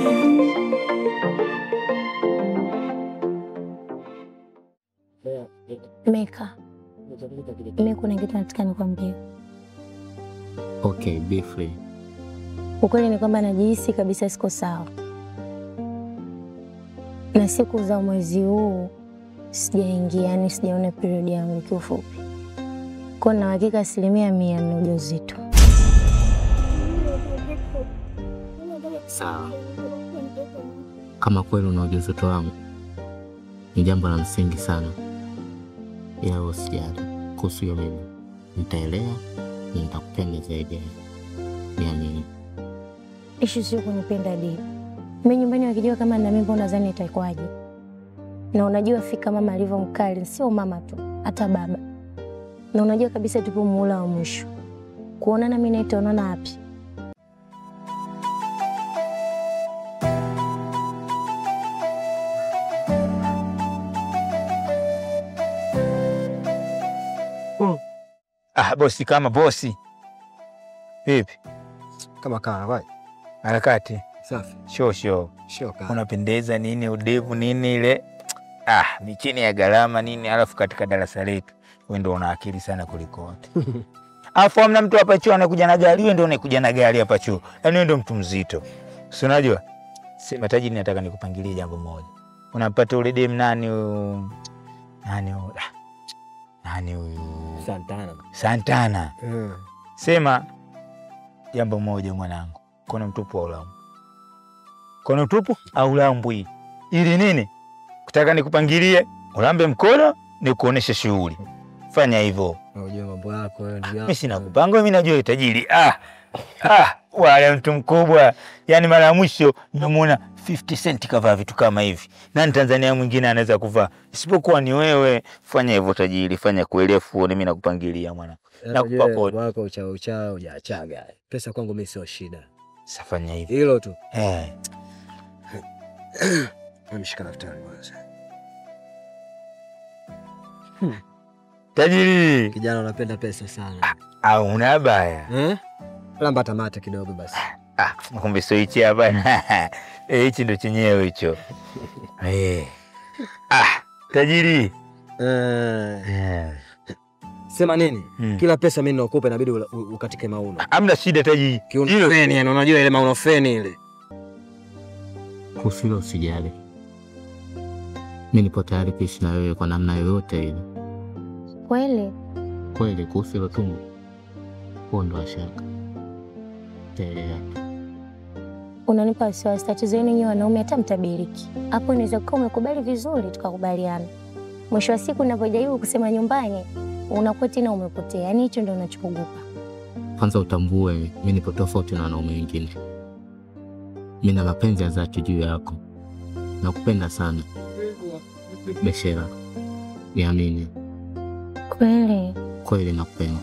Meka, mimi kuna kitu nataka nikwambie. Okay, be free. Ukweli ni kwamba najihisi kabisa siko sawa, na siku za mwezi huu sijaingia, yani sijaona period yangu kiufupi. Kwa na hakika 100% ni ujauzito. Sawa. Kama kweli una ujauzito wangu, ni jambo la msingi sana. Ila usijali, kuhusu hiyo mimi nitaelea, nitakupenda zaidi. Niamini. Ishu sio kunipenda Dee. Mimi nyumbani wakijua kama na mimba unadhani itakuwaje? Na unajua fika mama alivyo mkali, sio mama tu, hata baba. Na unajua kabisa tupo muhula wa mwisho. Kuonana mimi naitaonana wapi? Bosi kama bosi. Vipi? Kama kaa vai. Harakati. Safi. Shosho. Shoka. Unapendeza nini, udevu nini ile? Ni chini ya gharama nini, alafu katika darasa letu. Wewe ndio una akili sana kuliko wote. Alafu hamna mtu hapa chuo anakuja na gari, wewe ndio unakuja na gari hapa chuo. Yaani wewe ndio mtu mzito. Si unajua? Sema tajiri, nataka nikupangilie jambo moja. Unapata ule dem nani huyu? Nani huyu? Santana. Sema jambo moja mwanangu. Kuna mtupu au ulamu? Kuna mtupu au ulambwi? Ili nini? Kutaka nikupangilie, ulambe mkono, nikuoneshe shughuli. Fanya hivyo. Unajua mambo yako wewe ndio. Mimi sina kupanga, mimi najua tajiri. Wale mtu mkubwa. Yaani mara ya mwisho nimemuona 50 cent kavaa vitu kama hivi. Nani Tanzania mwingine anaweza kuvaa? Isipokuwa ni wewe. Fanya hivyo tajiri, fanya kuelefu, mimi nakupangilia mwana. Nakupa kodi. Wako uchao hujaachaga. Pesa kwangu mimi sio shida. Safanya hivi. Hilo tu. Ameshika daftari kwanza. Tajiri. Kijana unapenda pesa sana. Au una baya? Lamba tamata kidogo basi. Kumbe sio hichi hapa. Hichi ndo chenyewe hicho. Tajiri. Sema nini? Kila pesa mimi nakupa inabidi ukatike mauno. Hamna shida tajiri. Hilo feni, yani unajua ile mauno feni ile. Kusilo usijali. Mimi nipo tayari kuishi na wewe kwa namna yoyote ile. Kweli? Kweli, kusilo tu. Ondoa shaka. Telea. Unanipa wasiwasi. Tatizo yenu nyinyi wanaume hata mtabiriki. Hapo inaweza kuwa umekubali vizuri tukakubaliana. Mwisho wa siku unapojaribu kusema nyumbani, unakuwa tena umepotea. Yaani hicho ndio unachokuogopa. Kwanza utambue mimi nipo tofauti na wanaume wengine. Mimi na mapenzi ya dhati juu yako. Nakupenda sana. Beshera. Niamini. Kweli? Kweli nakupenda.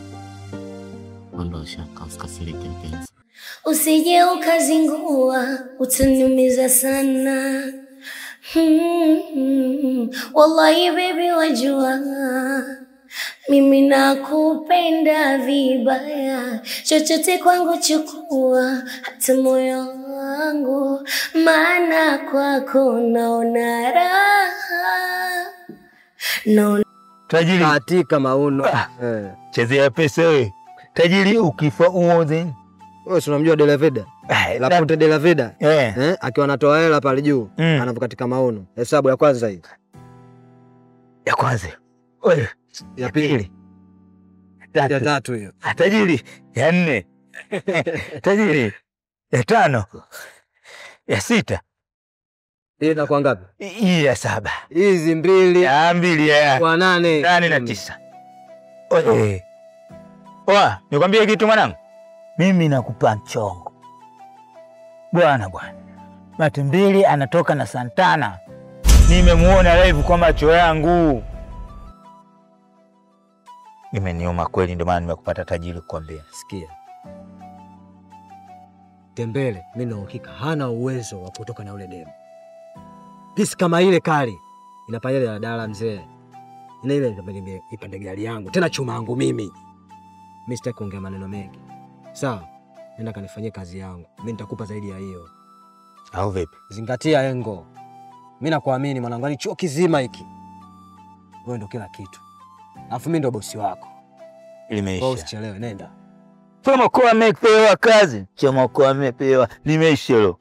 Ondoa shaka, usikasirike mpenzi. Usije ukazingua, utaniumiza sana. Wallahi baby wajua, mimi nakupenda vibaya. Chochote kwangu chukua, hata moyo wangu, maana kwako naona raha. Naona tajiri katika mauno. Chezea pesa wewe. Tajiri ukifa uoze. Wewe si unamjua De La Vega? La Ponte De La Vega. Akiwa anatoa hela pale juu, anapo katika maono. Hesabu ya kwanza hii. Ya kwanza. Wewe. Ya pili. Ya tatu hiyo. Tajiri. Ya 4. Tajiri. Ya 5. Ya 6. Hii na kwa ngapi? Hii ya 7. Hizi 2. Ya 2 ya. Kwa 8. 8 na 9. Oye. Oa, nikwambie kitu mwanangu. Mimi nakupa mchongo. Bwana. Matembele anatoka na Santana. Nimemuona live kwa macho yangu. Imeniuma kweli, ndio maana nimekupata tajiri kukwambia. Sikia. Tembele, mimi na uhakika hana uwezo wa kutoka na ule demu. Pisi kama ile kali inapanya daladala mzee. Ile ipande gari yangu, tena chuma yangu mimi. Mimi sitaki kuongea maneno mengi. Sawa, nenda kanifanyie kazi yangu. Mimi nitakupa zaidi ya hiyo. Au vipi? Zingatia engo. Mimi nakuamini mwanangu, ni chuo kizima hiki. Wewe ndio kila kitu. Alafu mimi ndio bosi wako. Limeisha. Usichelewe, nenda. Kama kwa amepewa kazi, kama kwa amepewa limeisha hilo.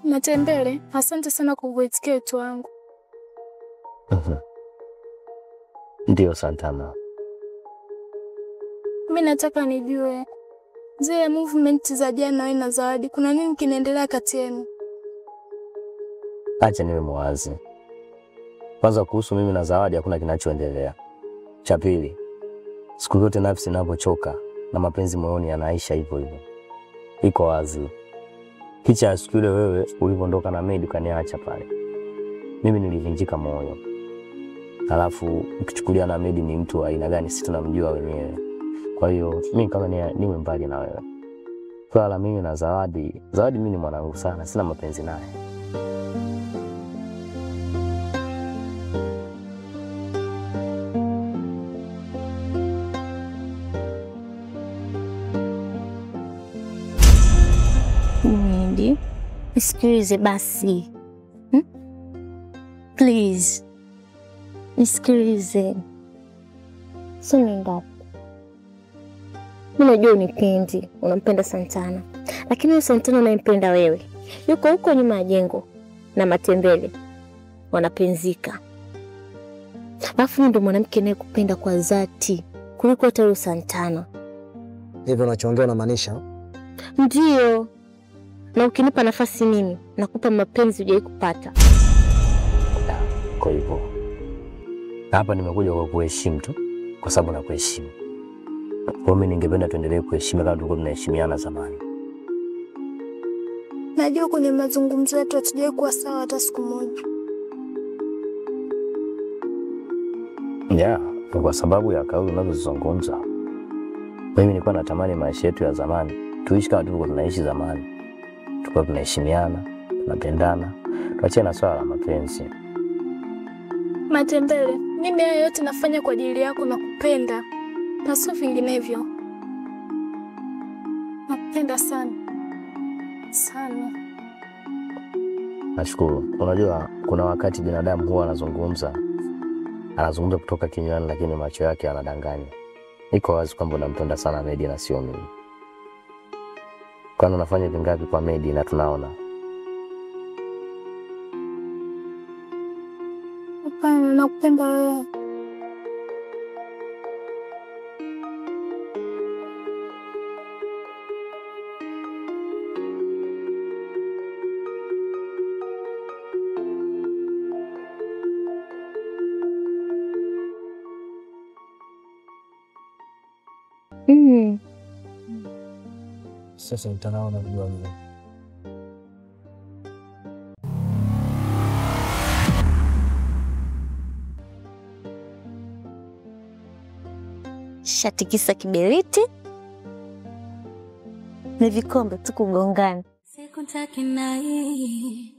Matembele, asante sana kwa kuitikia wito wangu. Ndio Santana. Mimi nataka nijue zile movement za jana wewe na Zawadi, kuna nini kinaendelea kati yenu? Acha niwe mwazi. Kwanza kuhusu mimi na Zawadi hakuna kinachoendelea. Cha pili, siku zote nafsi inapochoka na mapenzi moyoni yanaisha hivyo hivyo. Iko wazi. Kicha ya siku ile wewe ulivyoondoka na Medi ukaniacha pale. Mimi nilivunjika moyo. Alafu ukichukulia na Medi ni mtu wa aina gani sisi tunamjua wenyewe. Kwa hiyo mimi kama niwe mbali na wewe. Swala mimi na Zawadi mimi ni mwanangu sana, sina mapenzi naye. Medi, nisikilize basi. Please. Nisikilize. Sini ngapi? Mimi najua unipendi, unampenda Santana. Lakini huyo Santana unayempenda wewe, yuko huko nyuma ya jengo na Matembele. Wanapenzika. Alafu ndio mwanamke anayekupenda kwa dhati kuliko hata huyo Santana. Hivyo unachoongea unamaanisha? Ndio. Na ukinipa nafasi mimi, nakupa mapenzi hujai kupata. Kwa hivyo hapa nimekuja kwa kuheshimu tu, kwa sababu nakuheshimu. Kwa mimi ningependa tuendelee kuheshimiana kama tulikuwa tunaheshimiana zamani. Najua kwenye mazungumzo yetu hatujai kuwa sawa hata siku moja. Yeah, kwa sababu ya kauli unazozungumza. Mimi nilikuwa natamani maisha yetu ya zamani tuishi kama tulikuwa tunaishi zamani. Tulikuwa tunaheshimiana, tunapendana, tuachie na swala la mapenzi. Matembele, mimi haya yote nafanya kwa ajili yako na kupenda. Na sio vinginevyo. Nakupenda sana. Sana. Nashukuru. Unajua kuna wakati binadamu huwa anazungumza kutoka kinywani lakini macho yake yanadanganya. Iko wazi kwamba unampenda sana Medi na sio mimi. Kwani unafanya vingapi kwa Medi na tunaona? Hapana, nakupenda wewe. Sasa mtandao unajua mimi. Shatikisa kiberiti na vikombe tu kugongana. Sikutaki naye,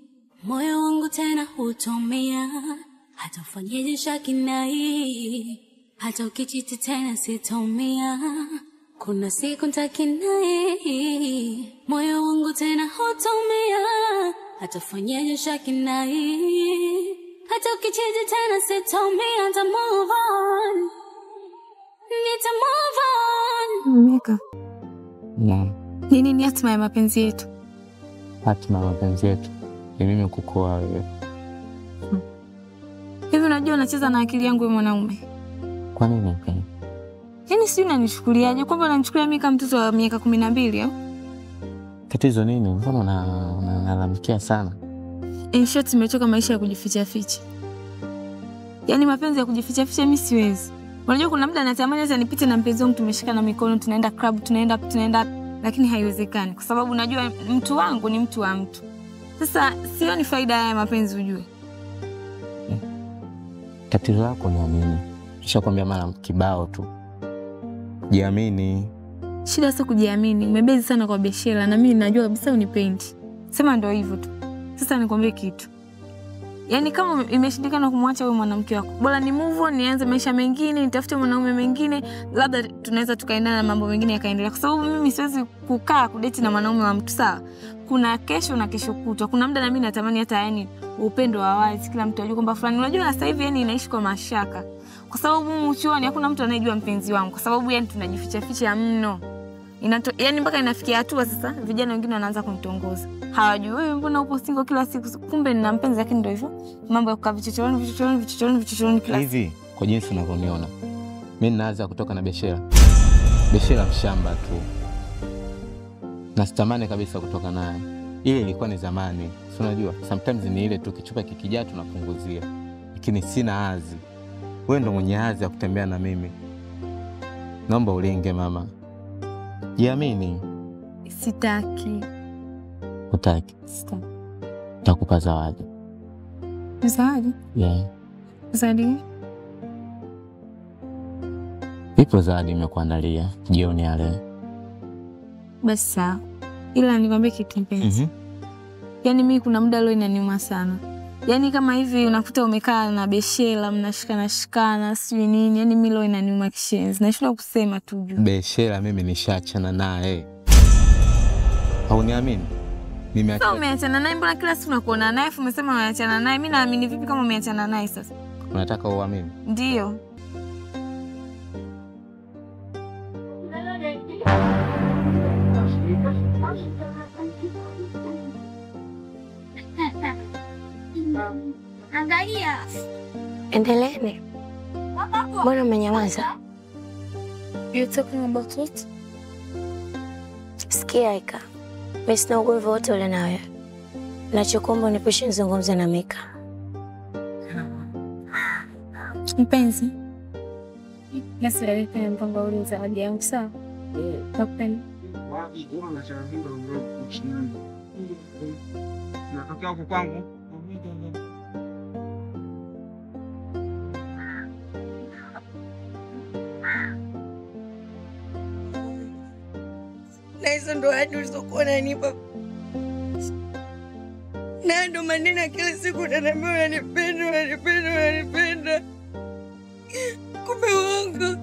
moyo wangu tena hutomea, hata ufanyeje shaki naye, hata ukichiti tena sitomea. Kuna siku nitaki naye, moyo wangu tena hutomea, hata ufanyeje shaki naye, hata ukichiti tena sitomea. Nita move on, nita move on. Mika. Nini hatima ya mapenzi yetu? Hatima ya mapenzi yetu ni mimi kukoa wewe. Hivi unajua unacheza na akili yangu wewe mwanaume? Kwa nini mpenzi? Yaani si unanichukuliaje kwamba unanichukulia mimi kama mtoto wa miaka 12 au? Tatizo nini? Mbona unalalamikia sana? In short nimechoka maisha ya kujificha ficha. Yaani mapenzi ya kujificha ficha mimi siwezi. Unajua kuna muda natamani hata nipite na mpenzi wangu tumeshikana mikono tunaenda club tunaenda lakini haiwezekani kwa sababu najua mtu wangu ni mtu wa mtu. Sasa sioni faida ya mapenzi ujue. Tatizo lako ni nini? Nishakwambia mara kibao tu. Jiamini. Shida sio kujiamini. Umebezi sana kwa Beshela na mimi najua kabisa unipendi. Sema ndio hivyo tu. Sasa nikwambie kitu. Yaani kama imeshindikana kumwacha wewe mwanamke wako, bora ni move on, nianze maisha mengine, nitafute mwanaume mwingine, labda tunaweza tukaendana na mambo mengine yakaendelea. Kwa sababu mimi siwezi kukaa kudate na mwanaume wa mtu sawa. Kuna kesho na kesho kutwa. Kuna muda na mimi natamani hata yani upendo wa wazi, kila mtu ajue kwamba fulani. Unajua sasa hivi yani inaishi kwa mashaka. Kwa sababu mchuoni hakuna mtu anayejua mpenzi wangu. Kwa sababu yani tunajificha ficha mno. Yani mpaka inafikia hatua sasa vijana wengine wanaanza kunitongoza. Hawajui wewe mbona upo single kila siku, kumbe nina mpenzi lakini ndio hivyo. Mambo ya kukaa vichochoroni kila hivi. Kwa jinsi unavyoniona mimi ninaanza kutoka na Beshela mshamba tu. Na sitamani kabisa kutoka naye. Ile ilikuwa ni zamani. Si unajua sometimes ni ile tu kichupa kikijaa tunapunguzia. Lakini sina hazi. Wewe ndo mwenye hazi ya kutembea na mimi. Naomba ulinge mama. Jiamini. Sitaki. Utaki? Sitaki. Nitakupa zawadi. Zawadi? Yeah. Zawadi? Ipo zawadi nimekuandalia jioni ya leo. Basi sawa. Ila nikwambie kitu mpenzi. Yaani mimi kuna muda leo inaniuma sana. Yaani kama hivi unakuta umekaa na Beshela mnashikana sijui nini, yaani mimi leo inaniuma kishenzi. Nashindwa kusema tu juu. Beshela mimi nishaachana naye. Hauniamini? Sasa umeachana naye, mbona kila siku unakuona naye umesema umeachana naye? Mimi naamini vipi kama umeachana naye sasa? Unataka uamini? Ndio. Angalia. Endeleeni. Mbona umenyamaza? You talking about what? Sikia Ika. Mimi sina ugomvi wote ule na wewe. Nachokuomba unipishe nizungumze na Mika. Mpenzi. Nasi laweka mpango ule zawadi yangu sawa? Nakupenda. Natokea huko kwangu. Na hizo ndo hadi ulizokuwa unanipa. Na ndo maneno kila siku unaniambia unanipenda, unanipenda, unanipenda. Kumbe uongo.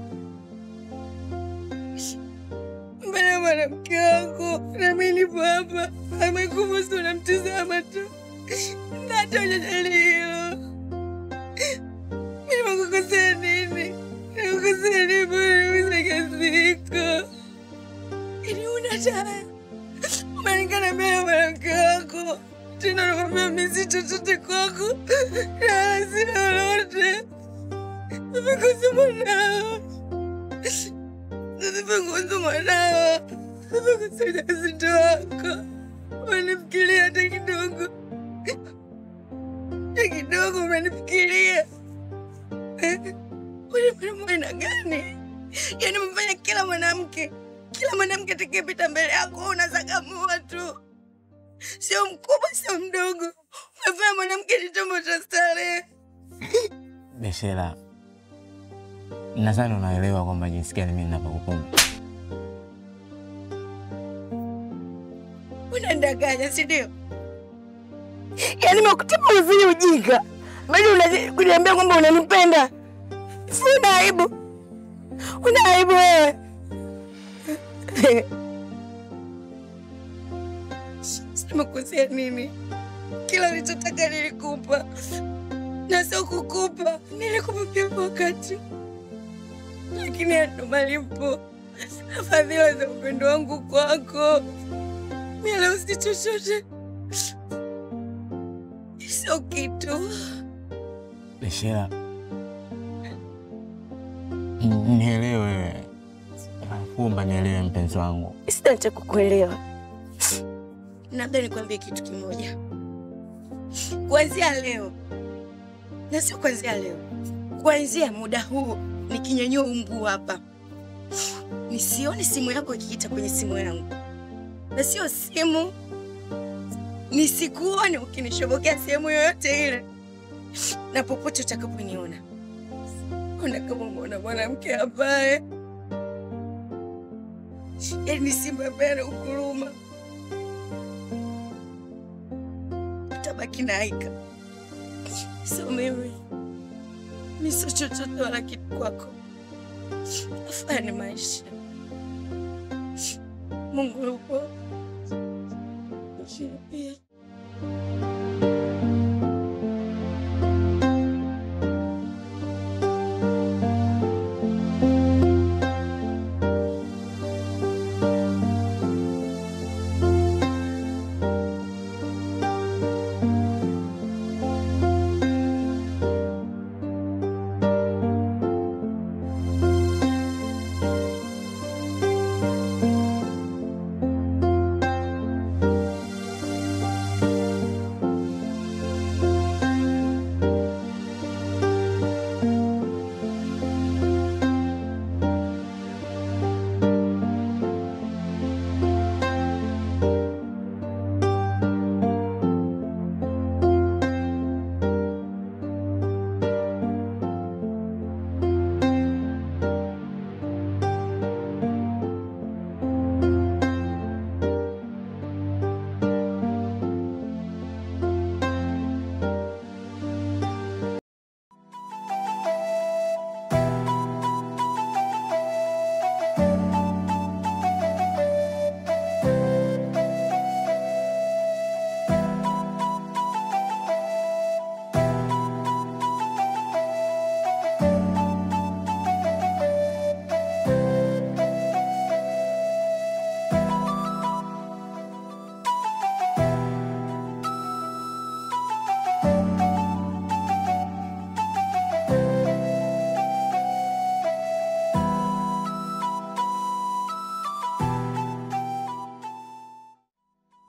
Mbona mwanamke wangu na mimi nipo hapa, amekubusu unamtizama tu. Na hata hujajali hilo. Mimi nimekukosea nini? Nimekukosea nini bwana usikasika? Ili unataka umenikana mbele mwanamke wako. Tena nakwambia mimi si chochote kwako. Na sina lolote. Nimekukosa mwanao. Nimekukosa mwanao. Nimekukosa mtoto wako. Umenifikiria hata kidogo. Hata kidogo umenifikiria. Wewe mwana gani? Yaani umefanya kila mwanamke atakayepita mbele yako unazagamua tu. Sio mkubwa, sio mdogo. Umefanya mwanamke ni chombo cha starehe. Beshela, nadhani unaelewa kwamba jinsi gani mimi ninapokupenda. Unandanganya, si ndio? Yaani nimekutima uzuri ujinga. Bado unaniambia kwamba unanipenda. Una aibu. Una aibu wewe. Nimekosea nini? Kila nilichotaka nilikupa. Na sio kukupa. Nilikupa pia wakati. Lakini ndo malipo. Fadhila za upendo wangu kwako. Mimi leo si chochote. Sio kitu. Beshela, nielewe. Nakuomba nielewe mpenzi wangu. Sitaacha kukuelewa. Labda nikwambie kitu kimoja. Kuanzia leo, na sio kuanzia leo, kuanzia muda huu nikinyanyua mguu hapa, nisione simu yako ikiita kwenye simu yangu. Na sio simu, nisikuone ukinishobokea sehemu yoyote ile. Na popote utakaponiona, ona kama umeona mwanamke ambaye yaani simba mbele ukuluma. Utabaki na Aika. Sio mimi. Mimi sio chochote wala kitu kwako. Afanye maisha. Mungu yupo. Pia.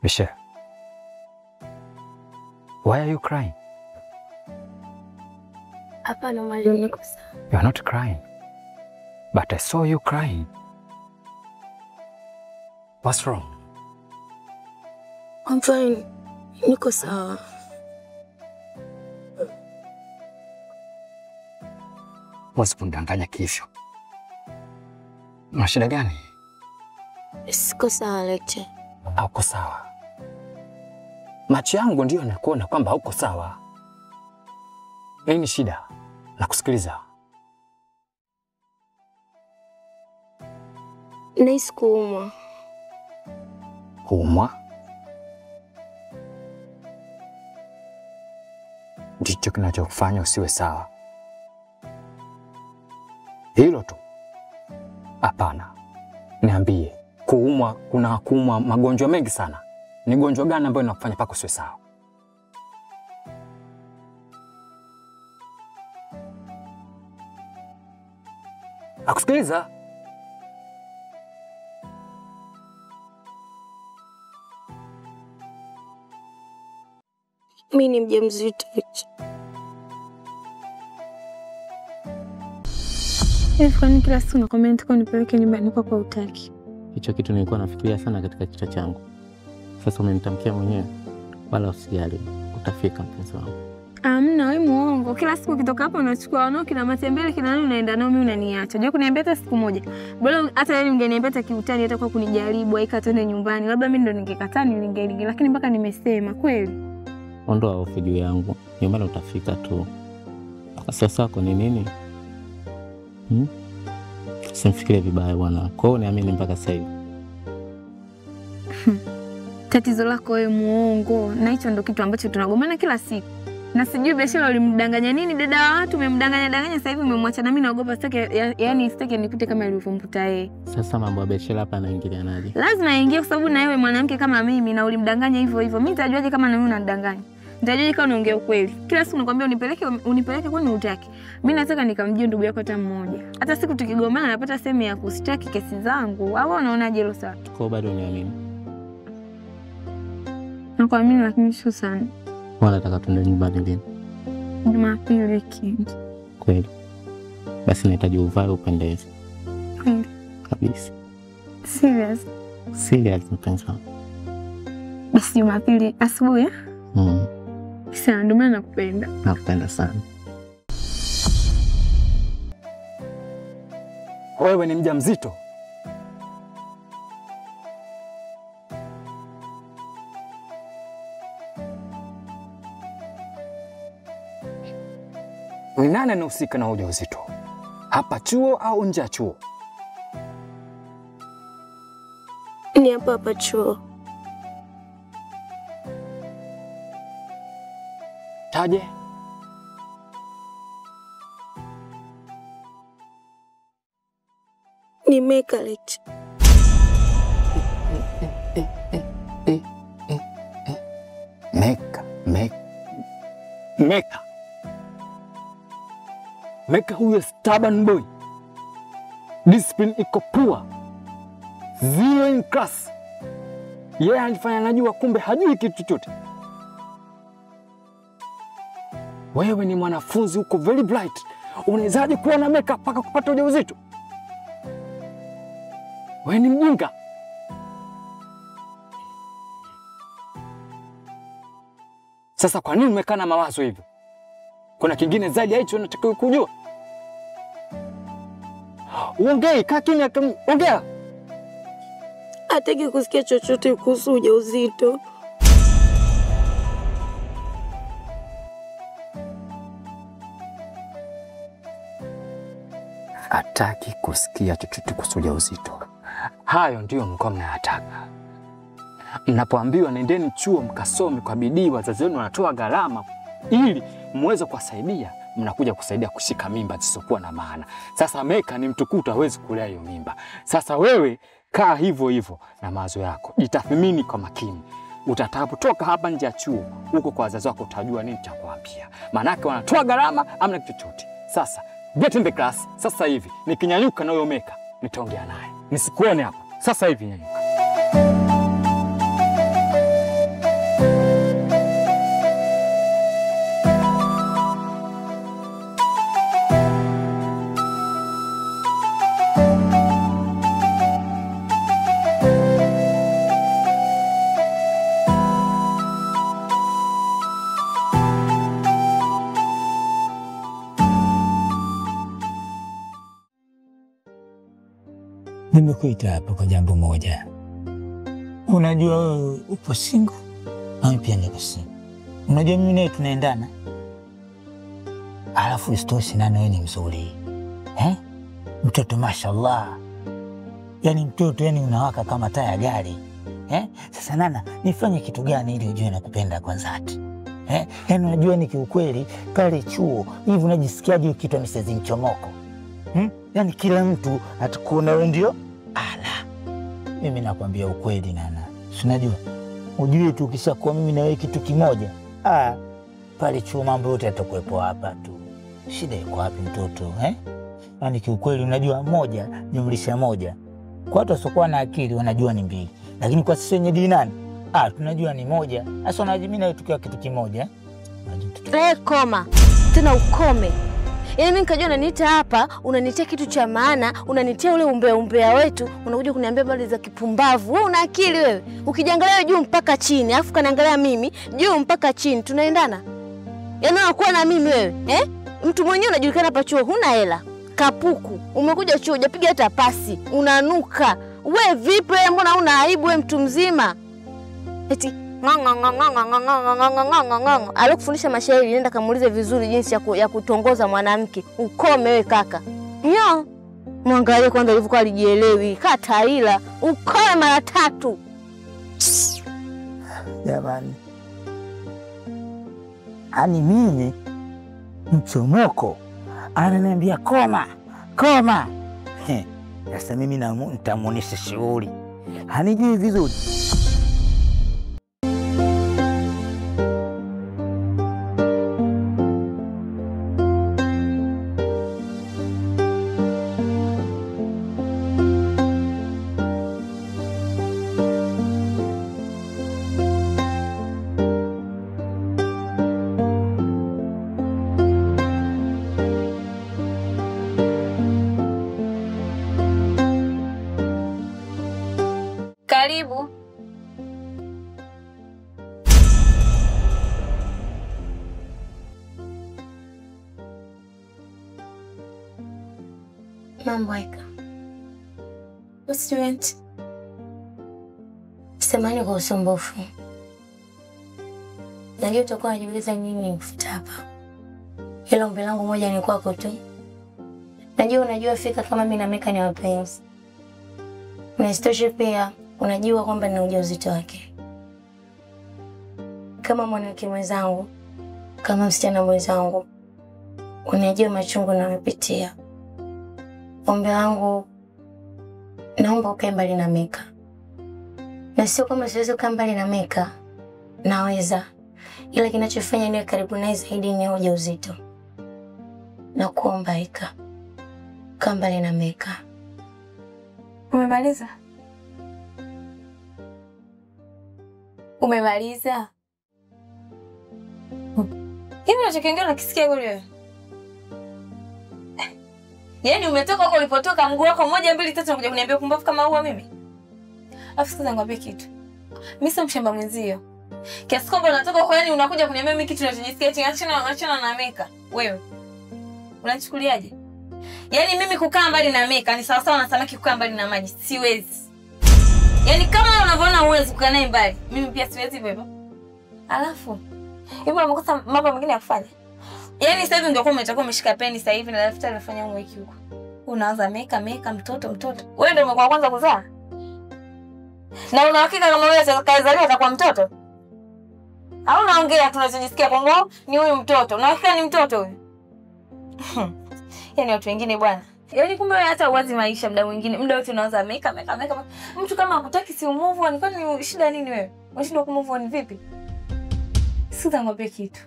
Michelle, why are you crying? Hapana mwalimu, niko sawa. You are not crying, but I saw you crying. What's wrong? I'm fine. Niko sawa. Usikundanganya kivyo. Una shida gani? Siko sawa Leche. Hauko sawa. Macho yangu ndio yanakuona kwamba hauko sawa. Nini shida? Nakusikiliza. Nahisi kuumwa. Kuumwa? Ndicho kinachokufanya usiwe sawa. Hilo tu? Hapana. Niambie, kuna kuumwa magonjwa mengi sana. Ni gonjwa gani ambayo inakufanya pako usiwe sawa? Nakusikiliza. Mimi ni mjamzito. Kwani kila siku na comment kwa nipeleke nyumbani kwa utaki? Hicho kitu nilikuwa nafikiria sana katika kichwa changu. Sasa umenitamkia mwenyewe, wala usijali, utafika mpenzi wangu. Amna, wewe muongo. Kila siku ukitoka hapo unachukua wanao kina matembele kina nani unaenda nao, mimi unaniacha. Je, kuniambia hata siku moja. Bora hata yeye ungeniambia hata kiutani hata kwa kunijaribu aika twende nyumbani. Labda mimi ndo ningekataa nilingelinge, lakini mpaka nimesema kweli. Ondoa hofu juu yangu. Nyumbani utafika tu. Sasa kwa nini? Simfikirie vibaya bwana. Kwa hiyo niamini mpaka sasa hivi. Tatizo lako wewe muongo. Na hicho ndo kitu ambacho tunagombana kila siku. Na sijui biashara ulimdanganya nini dada wa watu, umemdanganya sasa hivi umemwacha, na mimi naogopa sitaki, yani sitaki nikute kama alivyomkuta yeye. Sasa mambo ya biashara hapa yanaingilianaje? Lazima aingie kwa sababu na wewe mwanamke kama mimi na ulimdanganya hivyo hivyo. Mimi nitajuaje kama na mimi unanidanganya? Nitajuaje kama unaongea ukweli? Kila siku nakwambia unipeleke kwani hutaki. Mimi nataka nikamjie ndugu yako hata mmoja. Hata siku tukigombana napata sehemu ya kustaki kesi zangu. Au unaonaje hilo sawa? Kwa bado uniamini? Nakuamini lakini sio sana. Nataka tuende nyumbani lini? Jumapili weekend. Kweli? Basi nahitaji uvae upendeze. Kweli? Kabisa. Serious? Serious mpenzi wangu. Basi Jumapili asubuhi? Sana, ndio maana nakupenda. Nakupenda sana. Wewe ni mjamzito? Ni nani anahusika na ujauzito? Hapa chuo au nje ya chuo? Ni hapa chuo. Taje? Ni Mekalet. Meka huyo stubborn boy. Discipline iko poor. Zero in class. Yeye anajifanya anajua kumbe hajui kitu chochote. Wewe ni mwanafunzi uko very bright. Unawezaje kuwa na Meka mpaka kupata ujauzito? Wewe ni mjinga. Sasa kwa nini umekaa na mawazo hivyo? Kuna kingine zaidi ya hicho unatakiwa kujua? Ongea, kaa kimya, ongea. Hataki kusikia chochote kuhusu ujauzito. Hataki kusikia chochote kuhusu ujauzito. Hayo ndio mko mnayataka. Mnapoambiwa nendeni chuo mkasome kwa bidii, wazazi wenu wanatoa gharama ili muweze kuwasaidia, mnakuja kusaidia kushika mimba zisizokuwa na maana. Sasa Meka ni mtukutu, hawezi kulea hiyo mimba. Sasa wewe kaa hivyo hivyo na mawazo yako. Jitathmini kwa makini. Utakapotoka hapa nje ya chuo, huko kwa wazazi wako utajua nini cha kuambia. Maanake wanatoa gharama amna kitu chochote. Sasa get in the class sasa hivi. Nikinyanyuka na huyo Meka nitaongea naye. Nisikuone hapa. Sasa hivi nyanyuka. Nimekuita hapa kwa jambo moja. Unajua wewe upo single Nami pia nikusi. Unajua mimi naye tunaendana. Alafu isitoshe Nana wewe ni mzuri. Mtoto mashallah. Yaani mtoto yani unawaka kama taa ya gari. Sasa Nana, nifanye kitu gani ili ujue nakupenda kwa dhati? Yaani unajua ni kiukweli pale chuo hivi unajisikiaje ukitwa Mrs. Mchomoko? Yaani kila mtu atakuona wewe ndio ala. Mimi nakwambia ukweli Nana. Si unajua? Ujue tu ukishakuwa mimi na wewe kitu kimoja. Pale chuo mambo yote yatakuwepo hapa tu. Shida iko wapi mtoto, Yaani kiukweli unajua 1 jumlisha 1. Kwa watu wasiokuwa na akili wanajua ni 2. Lakini kwa sisi wenye dini nani? Tunajua ni 1. Sasa unajua mimi na wewe tukiwa kitu kimoja, Koma. Tena ukome. Yaani mimi nikajua unaniita hapa, unanitia kitu cha maana, unanitia ule umbea wetu, unakuja kuniambia habari za kipumbavu. Wewe una akili wewe? Ukijiangalia juu mpaka chini, alafu kaniangalia mimi juu mpaka chini, tunaendana? Yaani unakuwa na mimi wewe, Mtu mwenyewe unajulikana hapa chuo, huna hela. Kapuku, umekuja chuo hujapiga hata pasi, unanuka. Wewe vipi wewe, mbona huna aibu wewe mtu mzima? Eti alikufundisha mashairi, nenda kamuulize vizuri jinsi ya kutongoza mwanamke. Ukome wewe kaka. Mwangalie kwanza alivyokuwa alijielewi. Kata ila, ukome mara 3. Jamani. Ani mimi Mchomoko ananiambia koma. Sasa mimi nitamuonesha shughuli. Hanijui vizuri. Karibu. Mambo yako. Student. Samahani kwa usumbufu. Najua utakuwa unajiuliza nini nifuta hapa. Hilo ombi langu moja ni kwako tu. Najua unajua fika kama mimi na Meka ni wapenzi. Na isitoshe pia unajua kwamba nina ujauzito wake. Kama mwanamke mwenzangu, kama msichana mwenzangu, unajua machungu ninayopitia. Ombi langu, naomba ukae mbali na Meka. Na sio kama siwezi kukaa mbali na Meka, naweza. Ila kinachofanya niwe karibu naye zaidi ni ujauzito. Na kuomba Eka, kaa mbali na Meka. Umemaliza? Umemaliza? Hivi unachokiongea unakisikia kweli wewe? Yaani umetoka huko ulipotoka mguu wako 1 2 3 unakuja kuniambia pumbavu kama huo mimi? Afu sikiza ngwambie kitu. Mimi sio mshamba mwenzio. Kiasi kwamba unatoka huko yani unakuja kuniambia mimi kitu ninachojisikia eti achana na Meka. Wewe. Unachukuliaje? Yaani mimi kukaa mbali na Meka ni sawa sawa na samaki kukaa mbali na maji. Siwezi. Yaani kama unavyoona uwezi kukaa naye mbali, mimi pia siwezi hivyo. Alafu, hivi unakosa mambo mengine ya kufanya. Yaani sasa hivi ndio kwa umetakuwa umeshika peni sasa hivi na daftari unafanya wiki huko. Unaanza Meka mtoto. Wewe ndio umekuwa kwanza kuzaa? Na una hakika kama wewe atakayezaliwa atakuwa mtoto? Au unaongea tunachojisikia kwamba ni huyu mtoto. Na hakika ni mtoto huyu. Yaani watu wengine bwana. Yaani kumbe wewe hata uwazi maisha muda mwingine. Muda wote unaanza Meka. Mtu kama hakutaki si move on, kwani shida nini wewe? Unashindwa ku move on vipi? Sasa ngombe kitu.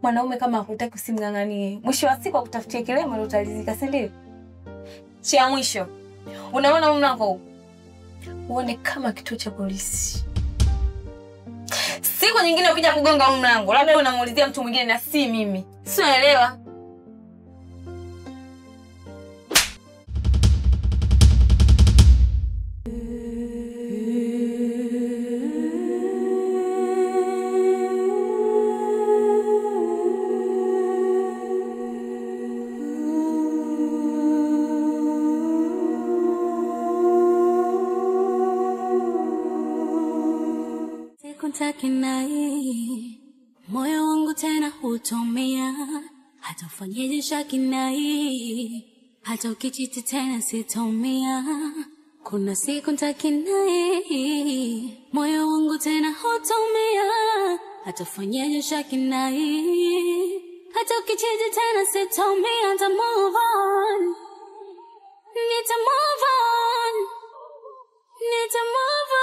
Mwanaume kama hakutaki usimnganganie. Mwisho wa siku akutafutie kilema ndio utalizika, si ndio? Cha mwisho. Unaona mlango huu? Uone kama kituo cha polisi. Siku nyingine ukija kugonga mlango, labda unamuulizia mtu mwingine na si mimi. Sielewa. shakinai, moyo wangu tena hutomia, hata ufanyeje shakinai, hata ukichiti tena sitomia, kuna siku nitakinai, moyo wangu tena hutomia, hata ufanyeje shakinai, hata ukichiti tena sitomia, nita move on, nita move on, nita move on,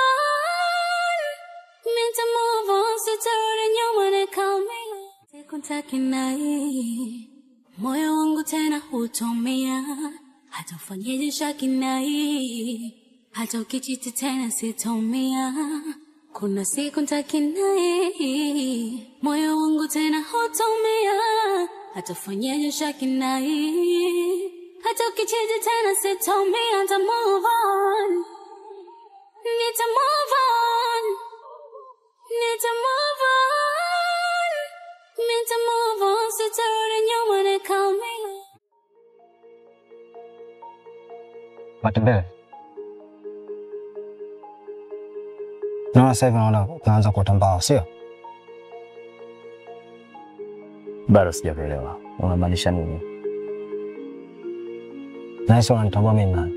nita move on, sitarudi nyuma na call me. Siku nitakinai, moyo wangu tena hutomia, hata ufanyeje shakinai, hata ukichiti tena sitomia, kuna siku nitakinai, moyo wangu tena hutomia, hata ufanyeje shakinai, hata ukichiti tena sitomia, nita move on, nita move on, nita move on, nita move on, sitarudi nyuma na call me. Matembele. Naona sasa hivi unaanza kutambaa, sio? Bado sijaelewa. Unamaanisha nini? Na sasa unanitambua mimi nani?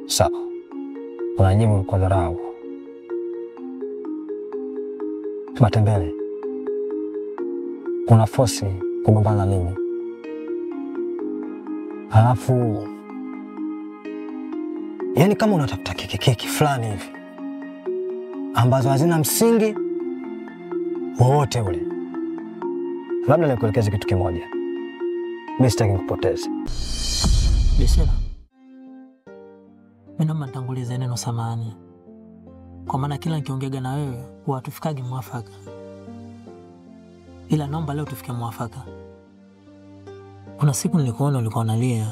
Sawa. Unajibu kwa dharau. Matembele. Una force kugombana na mimi. Halafu yani kama unatafuta keki fulani hivi ambazo hazina msingi wowote ule. Labda nikuelekeze kitu kimoja. Mimi sitaki nikupoteze. Bishara. Mimi naomba nitangulize neno samahani. Kwa maana kila nikiongea na wewe huwa tufikagi mwafaka. Ila naomba leo tufike mwafaka. Kuna siku nilikuona ulikuwa unalia.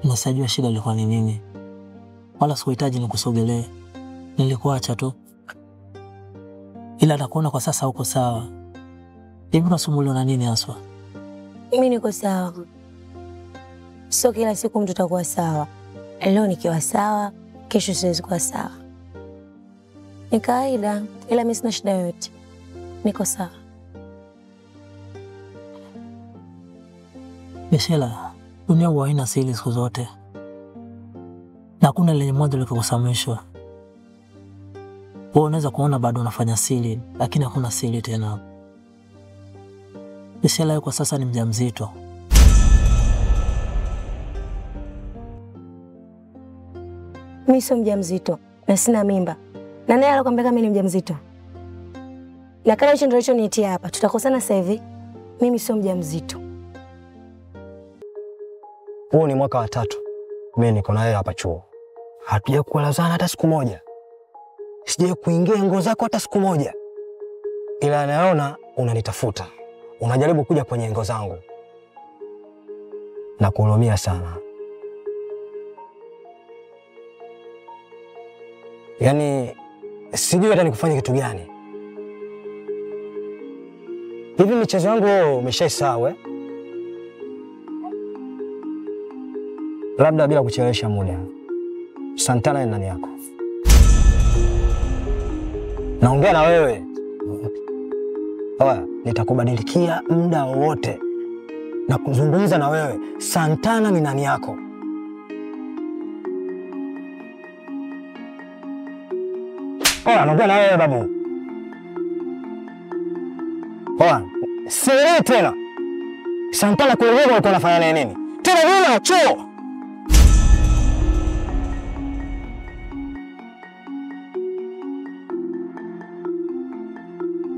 Nasajua shida ilikuwa ni nini. Wala sikuhitaji nikusogelee. Nilikuacha tu. Ila nakuona kwa sasa uko sawa. Hivi unasumbuliwa na nini haswa? Mimi niko sawa. Sio kila siku mtu atakuwa sawa. Leo nikiwa sawa, kesho siwezi kuwa sawa. Ni kawaida, ila mimi sina shida yoyote. Niko sawa. Bishela, dunia huwa haina siri siku zote. Na hakuna lenye mwanzo likakusamishwa. Wewe unaweza kuona bado unafanya siri, lakini hakuna siri tena. Bishela yuko sasa ni mjamzito. Mimi sio mjamzito na sina mimba. Na naye alikwambia kama mimi ni mjamzito. Na kama hicho ndio alichoniitia hapa, tutakosana sasa hivi. Mimi sio mjamzito. Huu ni mwaka wa 3. Mimi niko na yeye hapa chuo. Hatuja kuelezana hata siku moja. Sije kuingia nguo zako hata siku moja. Ila naona unanitafuta. Unajaribu kuja kwenye nguo zangu. Na kuhurumia sana. Yaani sijui hata nikufanye kitu gani. Hivi michezo yangu umeshaisahau eh? Labda bila kuchelewesha muda. Santana ni nani yako? Naongea na wewe. Oya, nitakubadilikia muda wowote na kuzungumza na wewe. Santana ni nani yako? Oya, naongea na wewe babu. Oya, sielewi tena. Santana kule wewe ulikuwa unafanya nini? Tena wewe na choo.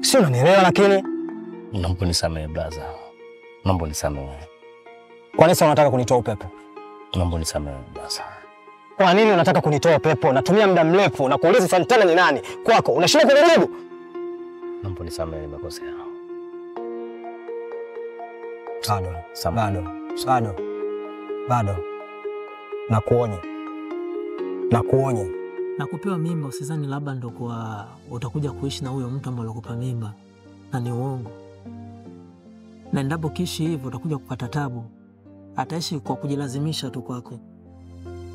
Sio unanielewa lakini naomba nisamehe brother. Naomba nisamehe. Kwa nini unataka kunitoa upepo? Naomba nisamehe brother. Kwa nini unataka kunitoa upepo? Natumia muda mrefu na kuuliza Santana ni nani? Kwako unashinda kunijibu? Naomba nisamehe nimekosea. Bado. Nakuonya. Na kupewa mimba usizani labda ndo kwa utakuja kuishi na huyo mtu ambaye alikupa mimba. Na ni uongo. Na endapo kishi hivyo utakuja kupata tabu. Ataishi kwa kujilazimisha tu kwako.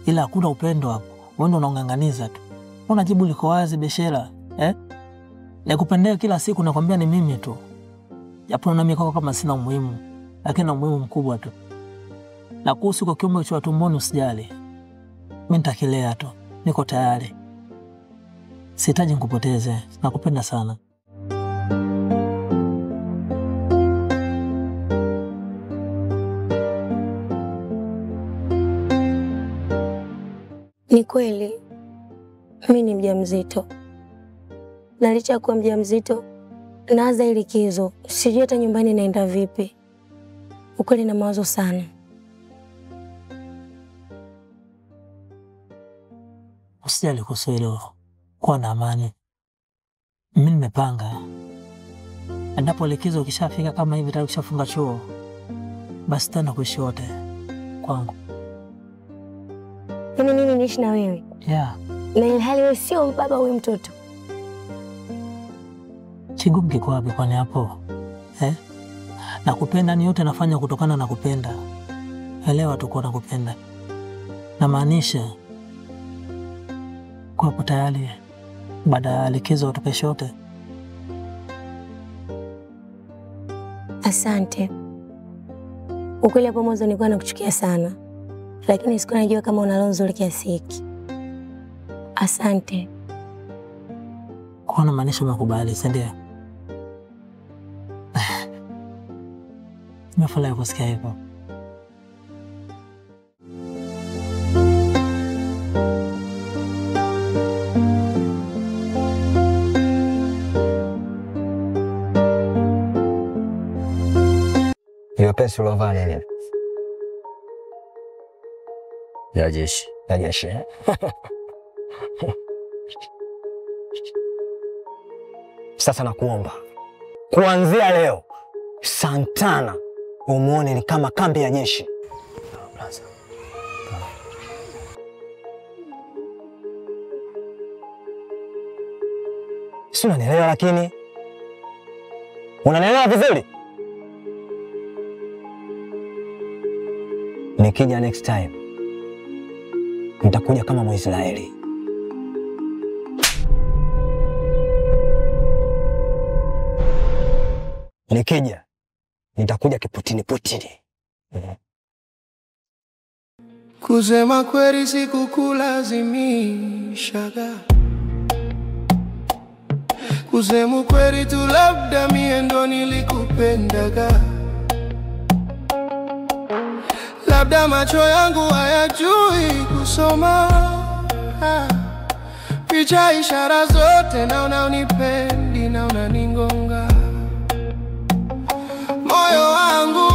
ila hakuna upendo hapo. Wewe ndio unaong'ang'aniza tu. Unajibu liko wazi Beshela, Nakupendea kila siku nakwambia ni mimi tu. Japo na mimi kama sina umuhimu, lakini na umuhimu mkubwa tu. Na kuhusu kwa kiumbe cha tumboni usijali. Mimi nitakilea tu. Niko tayari. Sihitaji nikupoteze. Nakupenda sana. Ni kweli mimi ni mjamzito. Na licha ya kuwa mjamzito, naanza hili likizo. Sijui hata nyumbani naenda vipi. Ukweli na mawazo sana. Usijali kuhusu hilo. Kuwa na amani. Mimi nimepanga. Endapo likizo ukishafika kama hivi tayari ukishafunga chuo, basi tena kuishi wote kwangu. Yaani mimi niishi na wewe? Yeah. Na ilhali wewe sio baba huyu mtoto. Kigumu kiko wapi kwani hapo? Nakupenda ni yote nafanya kutokana na kupenda. Elewa tu kwa nakupenda. Na maanisha kwa tayari baada ya likizo tupe shote. Asante. Ukweli hapo mwanzo nilikuwa nakuchukia sana. Lakini sikuwa najua kama una roho nzuri kiasi hiki. Asante. Kwa na maanisha umekubali, si ndio? Nimefurahi kusikia hivyo. Hiyo pesa ulovaa nini? Ya jeshi. Ya jeshi. Sasa nakuomba kuanzia leo Santana umuone ni kama kambi ya jeshi. Si unanielewa lakini? Unanielewa vizuri? Nikija next time nitakuja kama Mwisraeli. Nikija nitakuja kiputini putini. Kusema kweli sikukulazimishaga. Kusema kweli tu labda mie ndo nilikupendaga. Labda macho yangu hayajui kusoma. Picha ishara zote naona unipendi na unaningonga. Moyo wangu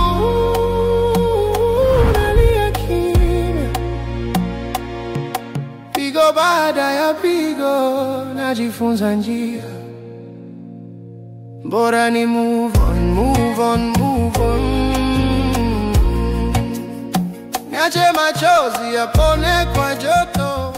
unalia kimya. Pigo baada ya pigo najifunza njia. Bora ni move on, move on, move on. Niache machozi yapone kwa joto.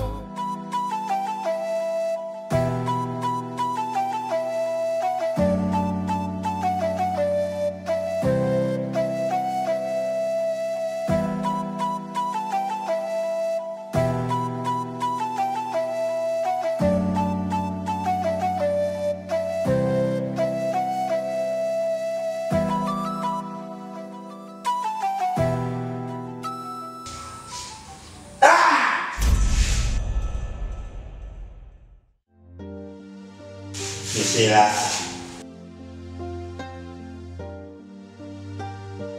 Beshela.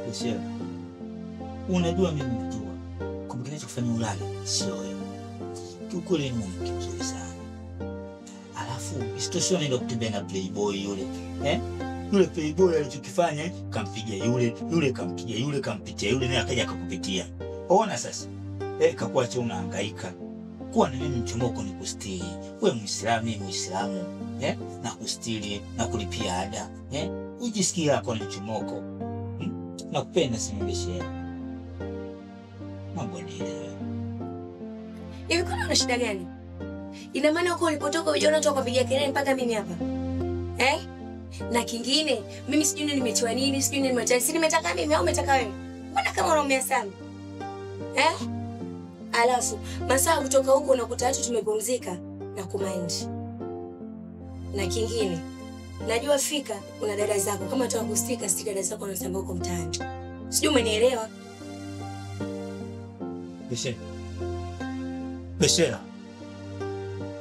Beshela. Unajua mimi mjua. Kumbe kinachofanya ulale sio wewe. Kiukweli ni mwanamke mzuri sana. Alafu isitoshe nenda kutembea na playboy yule. Yule playboy alichokifanya kampiga yule kampiga yule kampitia yule naye akaja akakupitia. Ona sasa. Kakuacha unahangaika. Kuwa na mimi mchomoko ni kustiri. Wewe Muislamu, mimi Muislamu. Na kustiri na kulipia ada. Ujisikia yako ni mchomoko. Nakupenda sana Beshela. Mambo ni ile. Hivi kuna una shida gani? Ina maana huko ulipotoka ujiona tu kupiga kelele mpaka mimi hapa? Na kingine, mimi sijui nimetiwa nini, sijui nimetiwa. Si nimetaka mimi au umetaka wewe? Mbona kama unaumia sana? Alafu masaa kutoka huko unakuta watu tumepumzika na kumind. Na kingine, najua fika una dada zako, kama tu akustika si dada zako wanasema huko mtaani. Sijui umenielewa? Beshera. Beshera.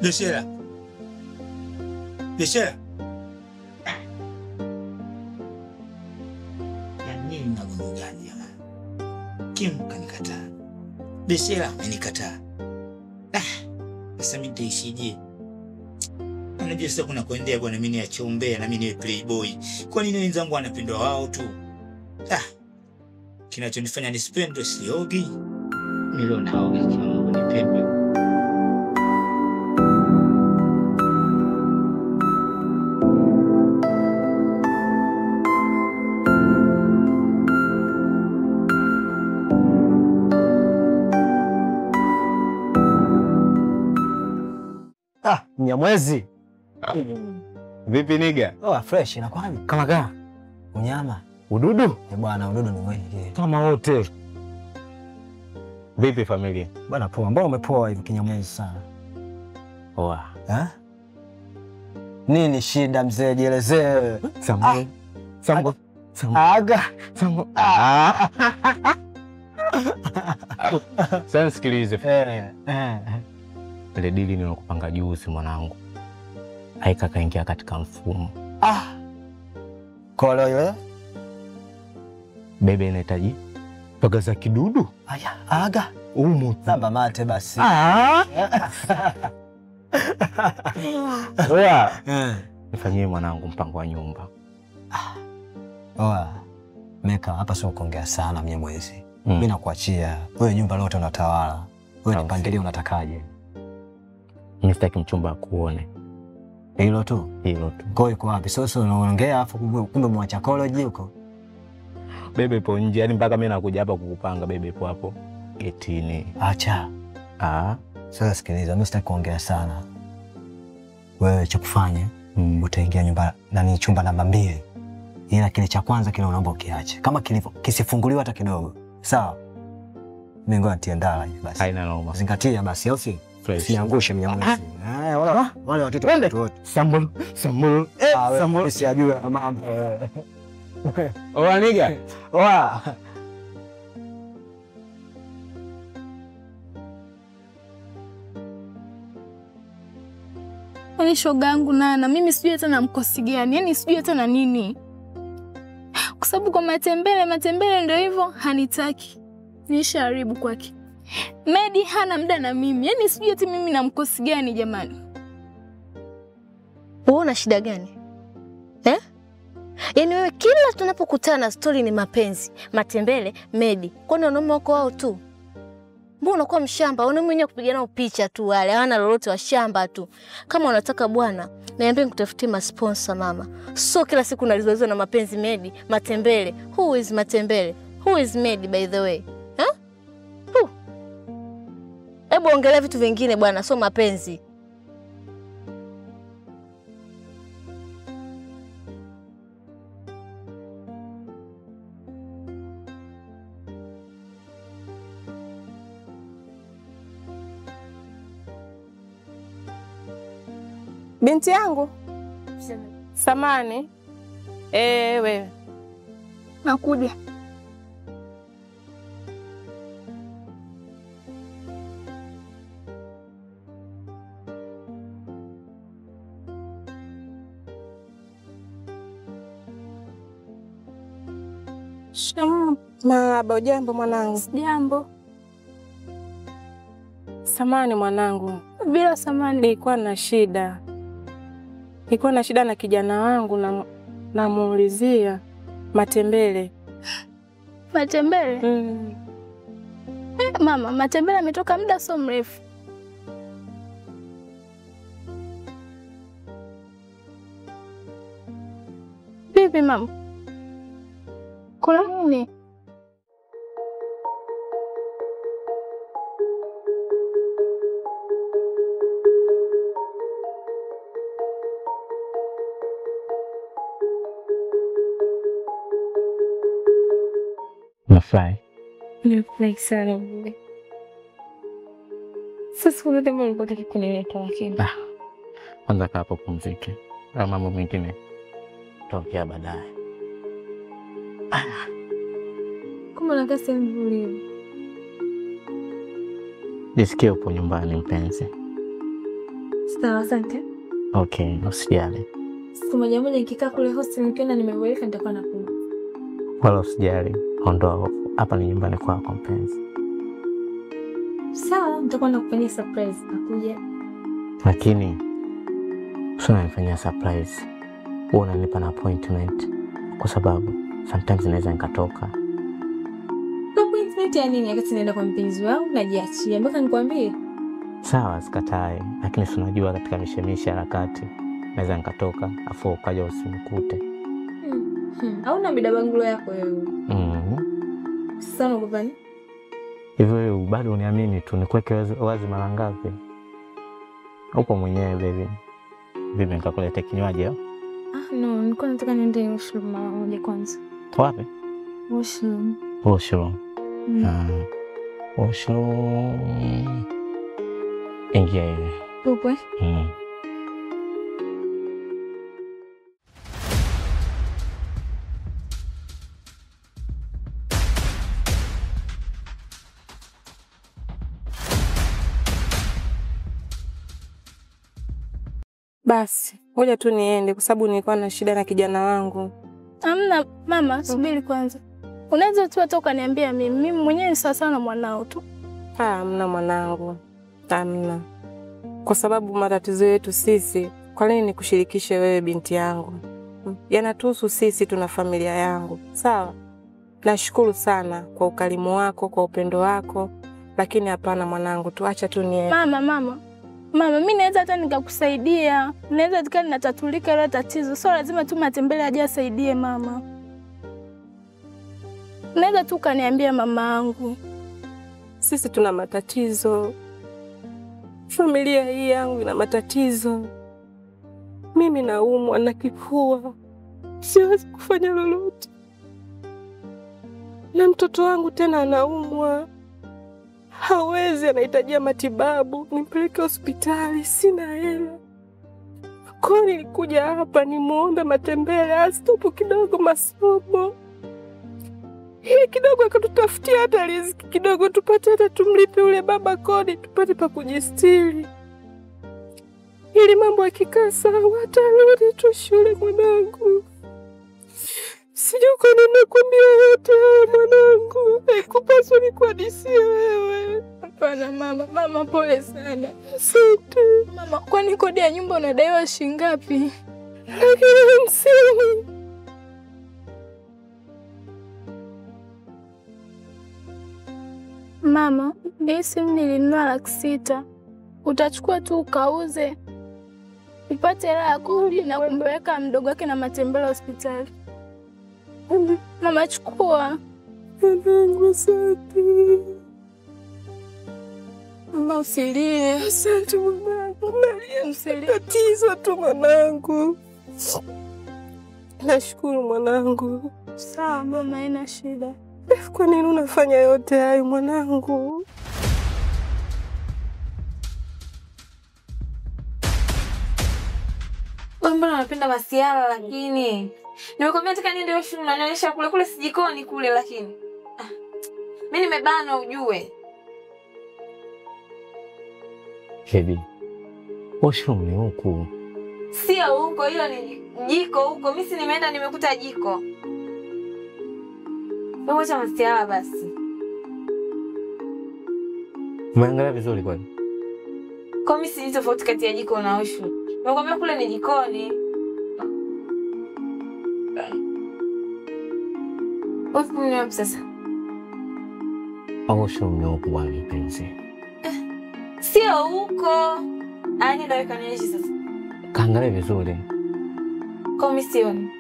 Beshera. Beshera. Ya nini mnagombana jamani? Kim kanikataa. Beshera amenikataa. Sasa mimi nitaishije? Unajua sasa kuna kuendea bwana, mimi niachombea na mimi niwe playboy. Kwa nini wenzangu wanapendwa wao tu? Kinachonifanya nisipendwe siogi. Milo naoga kiambo nipendwe. Mnyamwezi. Vipi niga? Fresh inakwani? Kama gaa. Unyama. Ududu? Bwana ududu ni wengi. Kama wote. Vipi familia? Bwana poa. Mbona umepoa hivi kinyamwezi sana? Poa. Nini shida mzee, jielezee. Sambo. Sambo. Aga. Sambo. Sasa sikilize. Ile dili nilokupanga juzi mwanangu. Haika kaingia katika mfumo. Kolo ile? Bebe inahitaji paga za kidudu. Aga. Namba mate basi. Nifanyie mwanangu mpango wa nyumba. Meka hapa sio kuongea sana Mnyamwezi. Mimi nakuachia. Wewe nyumba lote unatawala. Wewe nipangilie unatakaje. Mimi sitaki mchumba akuone. Hilo tu. Kwa yuko wapi? Sasa unaongea afu kumbe mwacha college huko. Bebe ipo nje, yani mpaka mimi nakuja hapa kukupanga bebe ipo hapo getini. Acha. Sasa sikiliza, mimi sitaki kuongea sana. Wewe cha kufanya, utaingia nyumba na chumba namba 2. Ila kile cha kwanza kile unaomba ukiache. Kama kilivyo kisifunguliwa hata kidogo. Sawa? Mimi ngoja nitie ndala hivi basi. Haina noma. Zingatia basi, au si? Siangushe Mnyamwezi. Wale watoto wote. Sambulu. Sambulu sijajua mambo. Niga. Yaani shoga yangu Nana, mimi sijui hata na mkosi gani, yaani sijui hata na nini. Kwa sababu kwa matembele ndio hivyo hanitaki. Nishaharibu kwake. Medi hana muda na mimi, yaani sijui hata mimi na mkosi gani jamani. Wewe una shida gani? Yaani wewe kila tunapokutana story ni mapenzi, matembele, Medi. Kwani wanaume wako wao tu? Mbona unakuwa mshamba? Wanaume wenyewe kupigana picha tu wale, hawana lolote wa shamba tu. Kama unataka bwana, niambie nikutafutie masponsor mama. So kila siku nalizoezwa na mapenzi Medi, matembele. Who is matembele? Who is Medi by the way? Hebu ongelea vitu vingine bwana, so mapenzi. Binti yangu. Samani. Wewe. Nakuja. Marahaba, jambo mwanangu. Jambo. Samani mwanangu. Bila samani. Nilikuwa na shida. na kijana wangu namuulizia matembele. Matembele? Mama, matembele ametoka muda so mrefu. Vipi mama? Kuna nini? Nafurahi. Nafurahi sana. Sasa kuna jambo ulikuwa unataka kunileta lakini. Kwanza kaa hapo pumzike. Au mambo mengine tutaongea baadaye. Kama unakaa sehemu nzuri. Jisikie upo nyumbani mpenzi. Sawa, asante. Okay, usijali. Siku moja nikikaa kule hostel nikiona nimeboeka nitakuwa nakula. Wala usijali. Ondoa hofu. Hapa ni nyumbani kwako mpenzi. Sawa, nitakuwa nakufanyia surprise nakuja. Lakini sio nifanyia surprise. Wewe unanipa na appointment kwa sababu sometimes naweza nikatoka. Appointment ya nini wakati naenda kwa mpenzi wangu najiachia mpaka nikwambie? Sawa, sikatai, lakini si unajua katika mishemisha harakati naweza nikatoka afu ukaja usimkute. Hauna midabangulo yako wewe. Sasa unaogopa nini? Hivyo bado uniamini tu nikuweke wazi mara ngapi? Upo mwenyewe baby. Bibi nikakuleta kinywaji au? No, nilikuwa nataka niende washroom mara moja kwanza. Wapi? Washroom. Washroom. Washroom. Ingia hivi. Upo? Basi, ngoja tu niende kwa sababu nilikuwa na shida na kijana wangu. Hamna mama, subiri kwanza. Unaweza tu hata ukaniambia mimi mwenyewe ni sawa na mwanao tu. Hamna mwanangu. Hamna. Kwa sababu matatizo yetu sisi, kwa nini nikushirikishe wewe binti yangu? Yanatuhusu sisi, tuna familia yangu. Sawa? Nashukuru sana kwa ukarimu wako, kwa upendo wako, lakini hapana mwanangu, tuacha tu niende. Mama, mimi naweza hata nikakusaidia. Naweza tukaa natatulika ile tatizo. Sio lazima tu Matembele aje asaidie mama. Naweza tu kaniambia mama yangu. Sisi tuna matatizo. Familia hii yangu ina matatizo. Mimi naumwa na kifua. Siwezi kufanya lolote. Na mtoto wangu tena anaumwa. Hawezi, anahitajia matibabu, nimpeleke hospitali, sina hela. Kwa hiyo nilikuja hapa nimuombe Matembele asitopu kidogo masomo. Ili kidogo akatutafutia hata riziki kidogo tupate hata tumlipe ule baba kodi tupate pa kujistiri. Ili mambo yakikaa sawa atarudi tu shule mwanangu. Sijui kwa nini nakwambia yote haya mwanangu. Haikupaswa nikuhadisie wewe. Hapana mama, pole sana. Asante. Mama, kwani kodi ya nyumba unadaiwa shilingi ngapi? 50. Mama, hii simu nilinunua 600,000. Utachukua tu ukauze. Upate hela ya kodi na kumpeleka mdogo wake na Matembele hospitali. Mama, chukua. Mwanangu, asante. Mama, usilie. Asante mwanangu. Nalia tatizo tu mwanangu. Nashukuru mwanangu. Sawa mama, haina shida. Kwa nini unafanya yote hayo mwanangu? Wewe mbona unapenda masiala lakini? Nimekwambia nataka niende washroom na nionyesha kule sijikoni kule lakini. Mimi nimebanwa ujue. Hebi. Washroom ni huku. Sio huko, hilo ni jiko huko. Mimi si nimeenda nimekuta jiko. Wewe acha masiala basi. Umeangalia vizuri kwani? Kwa mimi si tofauti kati ya jiko na washroom. Nimekwambia kule ni jikoni. Wewe ni wapi sasa? Washroom ni huku bwana mpenzi. Sio huko. Ani ndio kanionyesha sasa. Kaangalia vizuri. Kwa mimi sioni.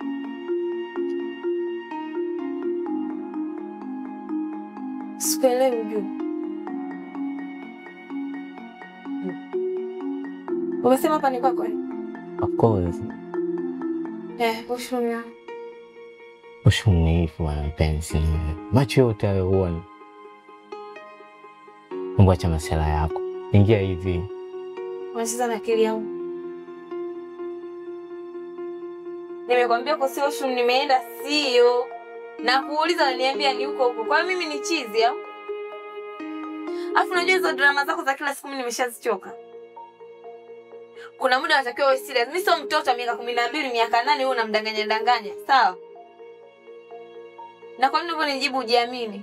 Sikuelewi ujue. Umesema hapa ni kwako? Of course. Washroom. Washroom ni hivi bwana mpenzi. Macho yote hayo huoni. Mungu acha masuala yako. Ingia hivi. Unacheza na akili yangu. Nimekwambia kwa sio shule nimeenda sio. Na kuuliza unaniambia ni huko huko. Kwa mimi ni chizi au? Afu unajua hizo drama zako za kila siku mimi nimeshazichoka. Kuna muda unatakiwa uwe serious. Mimi sio mtoto wa miaka 12, miaka 8 wewe unamdanganya. Sawa? Na kwa nini unanijibu hujiamini?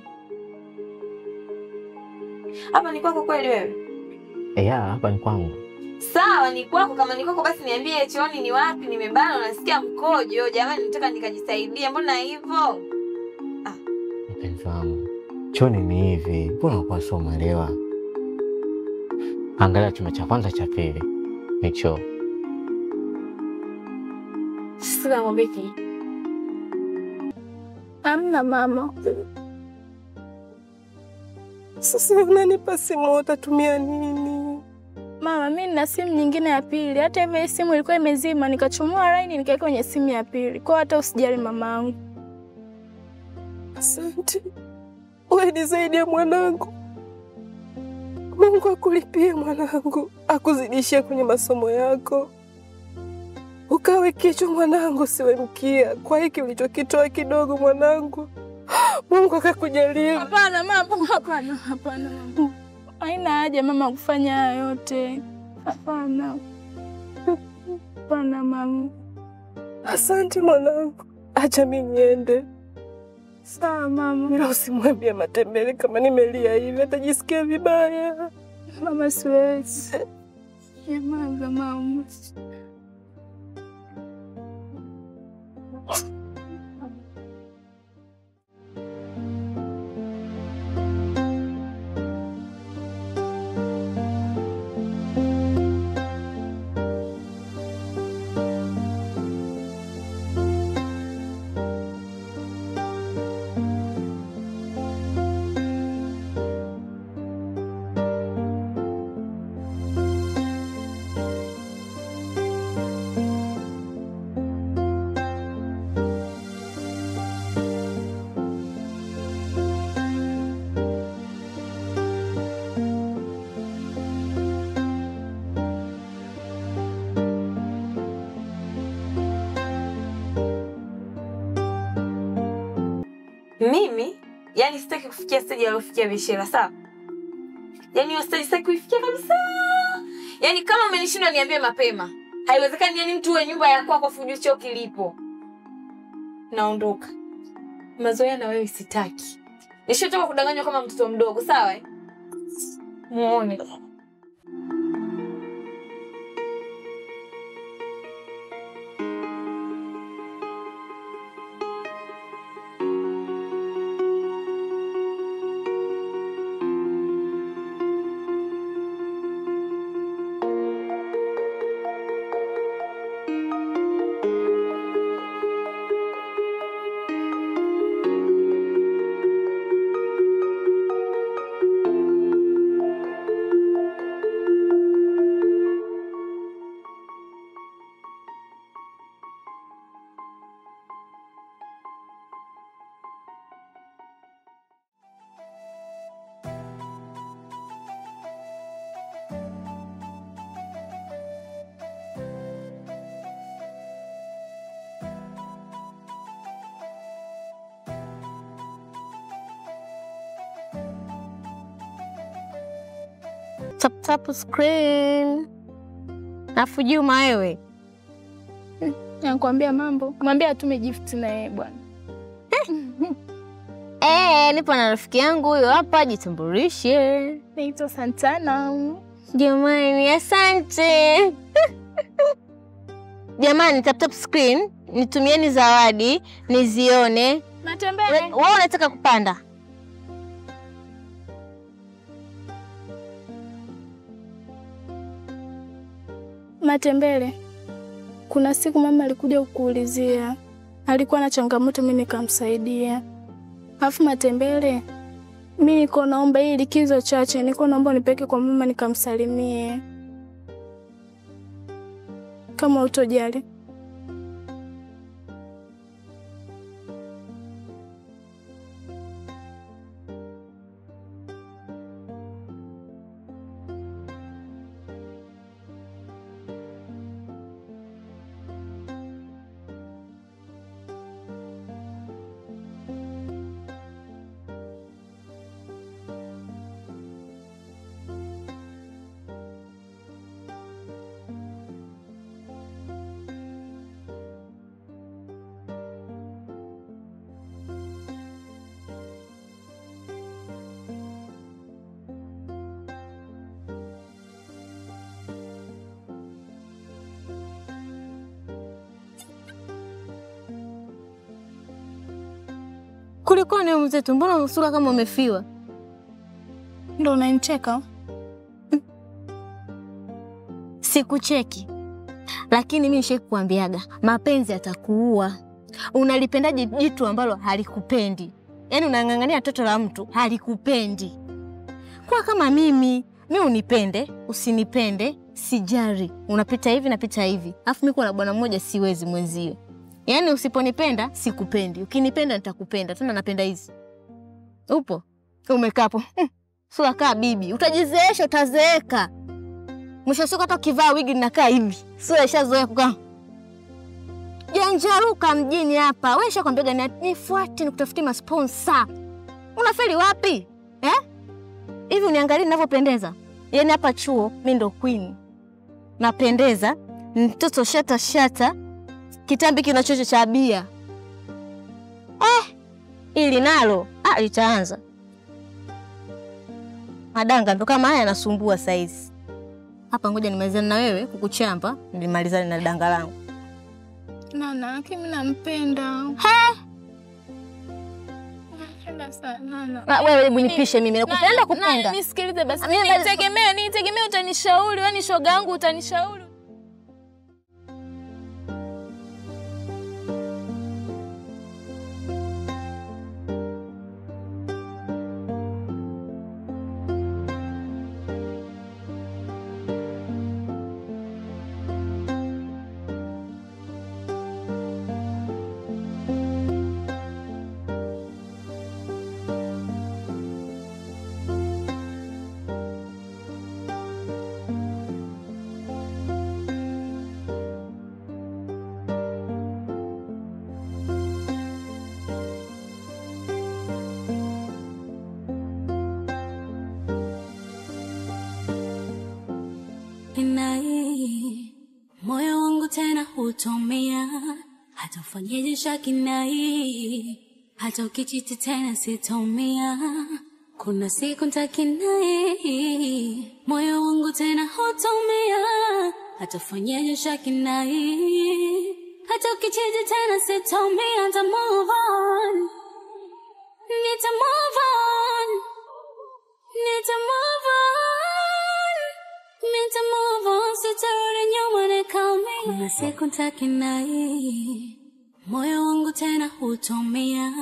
Hapa ni kwako kweli wewe? Hapa ni kwangu. Sawa, ni kwako. Kama ni kwako basi niambie chooni ni wapi, nimebana nasikia mkojo. Jamani nataka nikajisaidia. Mbona hivyo? Mpenzi wangu, chooni ni hivi. Mbona unakuwa sio umeelewa? Angalia chumba cha kwanza cha pili. Ni choo. Sasa mwambie. Amna mama. Sasa unanipa simu utatumia nini? Mama, mimi nina simu nyingine ya pili. Hata hivyo simu ilikuwa imezima, nikachomoa line nikaweka kwenye simu ya pili. Kwa hata usijali mamangu. Asante. Wewe ni zaidi ya mwanangu. Mungu akulipie mwanangu, akuzidishie kwenye masomo yako. Ukawe kichwa mwanangu, siwe mkia. Kwa hiki ulichokitoa kidogo mwanangu, Mungu akakujalia. Hapana mama, hapana mama. Haina haja mama kufanya haya yote. Hapana. Hapana mama. Asante mwanangu. Acha mimi niende. Sawa mama. Ila usimwambie Matembele kama nimelia hivi, atajisikia vibaya. Mama siwezi. Nyamaza mama. Mimi, yani sitaki kufikia stage aliyofikia Bishira, sawa? Yani hiyo stage sitaki kuifikia kabisa. Yani kama umenishindwa niambie mapema. Haiwezekani yani mtu uwe nyumba ya kwako fujo choo kilipo. Naondoka. Mazoea na wewe sitaki. Nishotoka kudanganywa kama mtoto mdogo, sawa? Muone. Tap screen. Afu Juma wewe. Nakwambia mambo. Mwambie atume gift na yeye bwana. Nipo na rafiki yangu huyo hapa, jitambulishe. Naitwa Santana. Jamani, asante. Jamani, tap screen, nitumieni zawadi, nizione. Matembele. Wewe unataka kupanda? Matembele. Kuna siku mama alikuja kukuulizia. Alikuwa na changamoto, mimi nikamsaidia. Alafu Matembele, mimi niko naomba hii likizo chache, niko naomba unipeke kwa mama nikamsalimie. Kama utojali. Kulikoni wewe mzetu? Mbona usura kama umefiwa? Ndio unanicheka? Sikucheki. Lakini mimi nishakuambiaga, mapenzi yatakuua. Unalipendaje jitu ambalo halikupendi? Yaani unang'ang'ania toto la mtu halikupendi. Kwa kama mimi unipende, usinipende, sijari. Unapita hivi napita hivi. Alafu mimi kwa na bwana mmoja siwezi mwenzio. Yaani usiponipenda sikupendi. Ukinipenda nitakupenda. Tena napenda hizi. Upo? Umekapo. Sura kaa bibi. Utajizeesha, utazeeka. Mwisho siku hata ukivaa wigi ninakaa hivi. Sura ishazoea kukaa. Janjaruka mjini hapa. Wewe shakwambia nifuate nikutafutie masponsa. Unafeli wapi? Hivi uniangalie ninavyopendeza. Yaani hapa chuo mimi ndo queen. Napendeza, mtoto shata. Kitambi kinachocho cha bia. Ili nalo litaanza. Madanga ndo kama haya yanasumbua saizi. Hapa ngoja nimalizane na wewe kukuchamba, nilimalizane na danga langu. Nana, lakini mimi nampenda. Nampenda sana Nana. Wewe hebu nipishe mimi, nakupenda kupenda. Nisikilize basi. Nitegemea utanishauri, wewe ni shoga yangu utanishauri. Moyo wangu tena hutomea, hata ufanyeje shakinai, hata ukichiti tena sitomea, kuna siku nitakinai. Moyo wangu tena hutomea, hata ufanyeje shakinai, hata ukichiti tena sitomea, nita move on, nita move on, nita move on, nita move on, sitarudi nyuma nikaume. Kuna siku nitakinai, moyo wangu tena hutomea,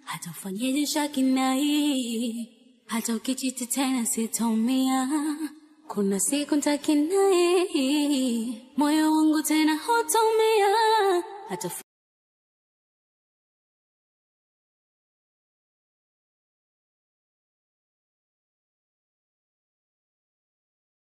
hata ufanyeje shakinai, hata ukichiti tena sitomea, kuna siku nitakinai. Moyo wangu tena hutomea, hata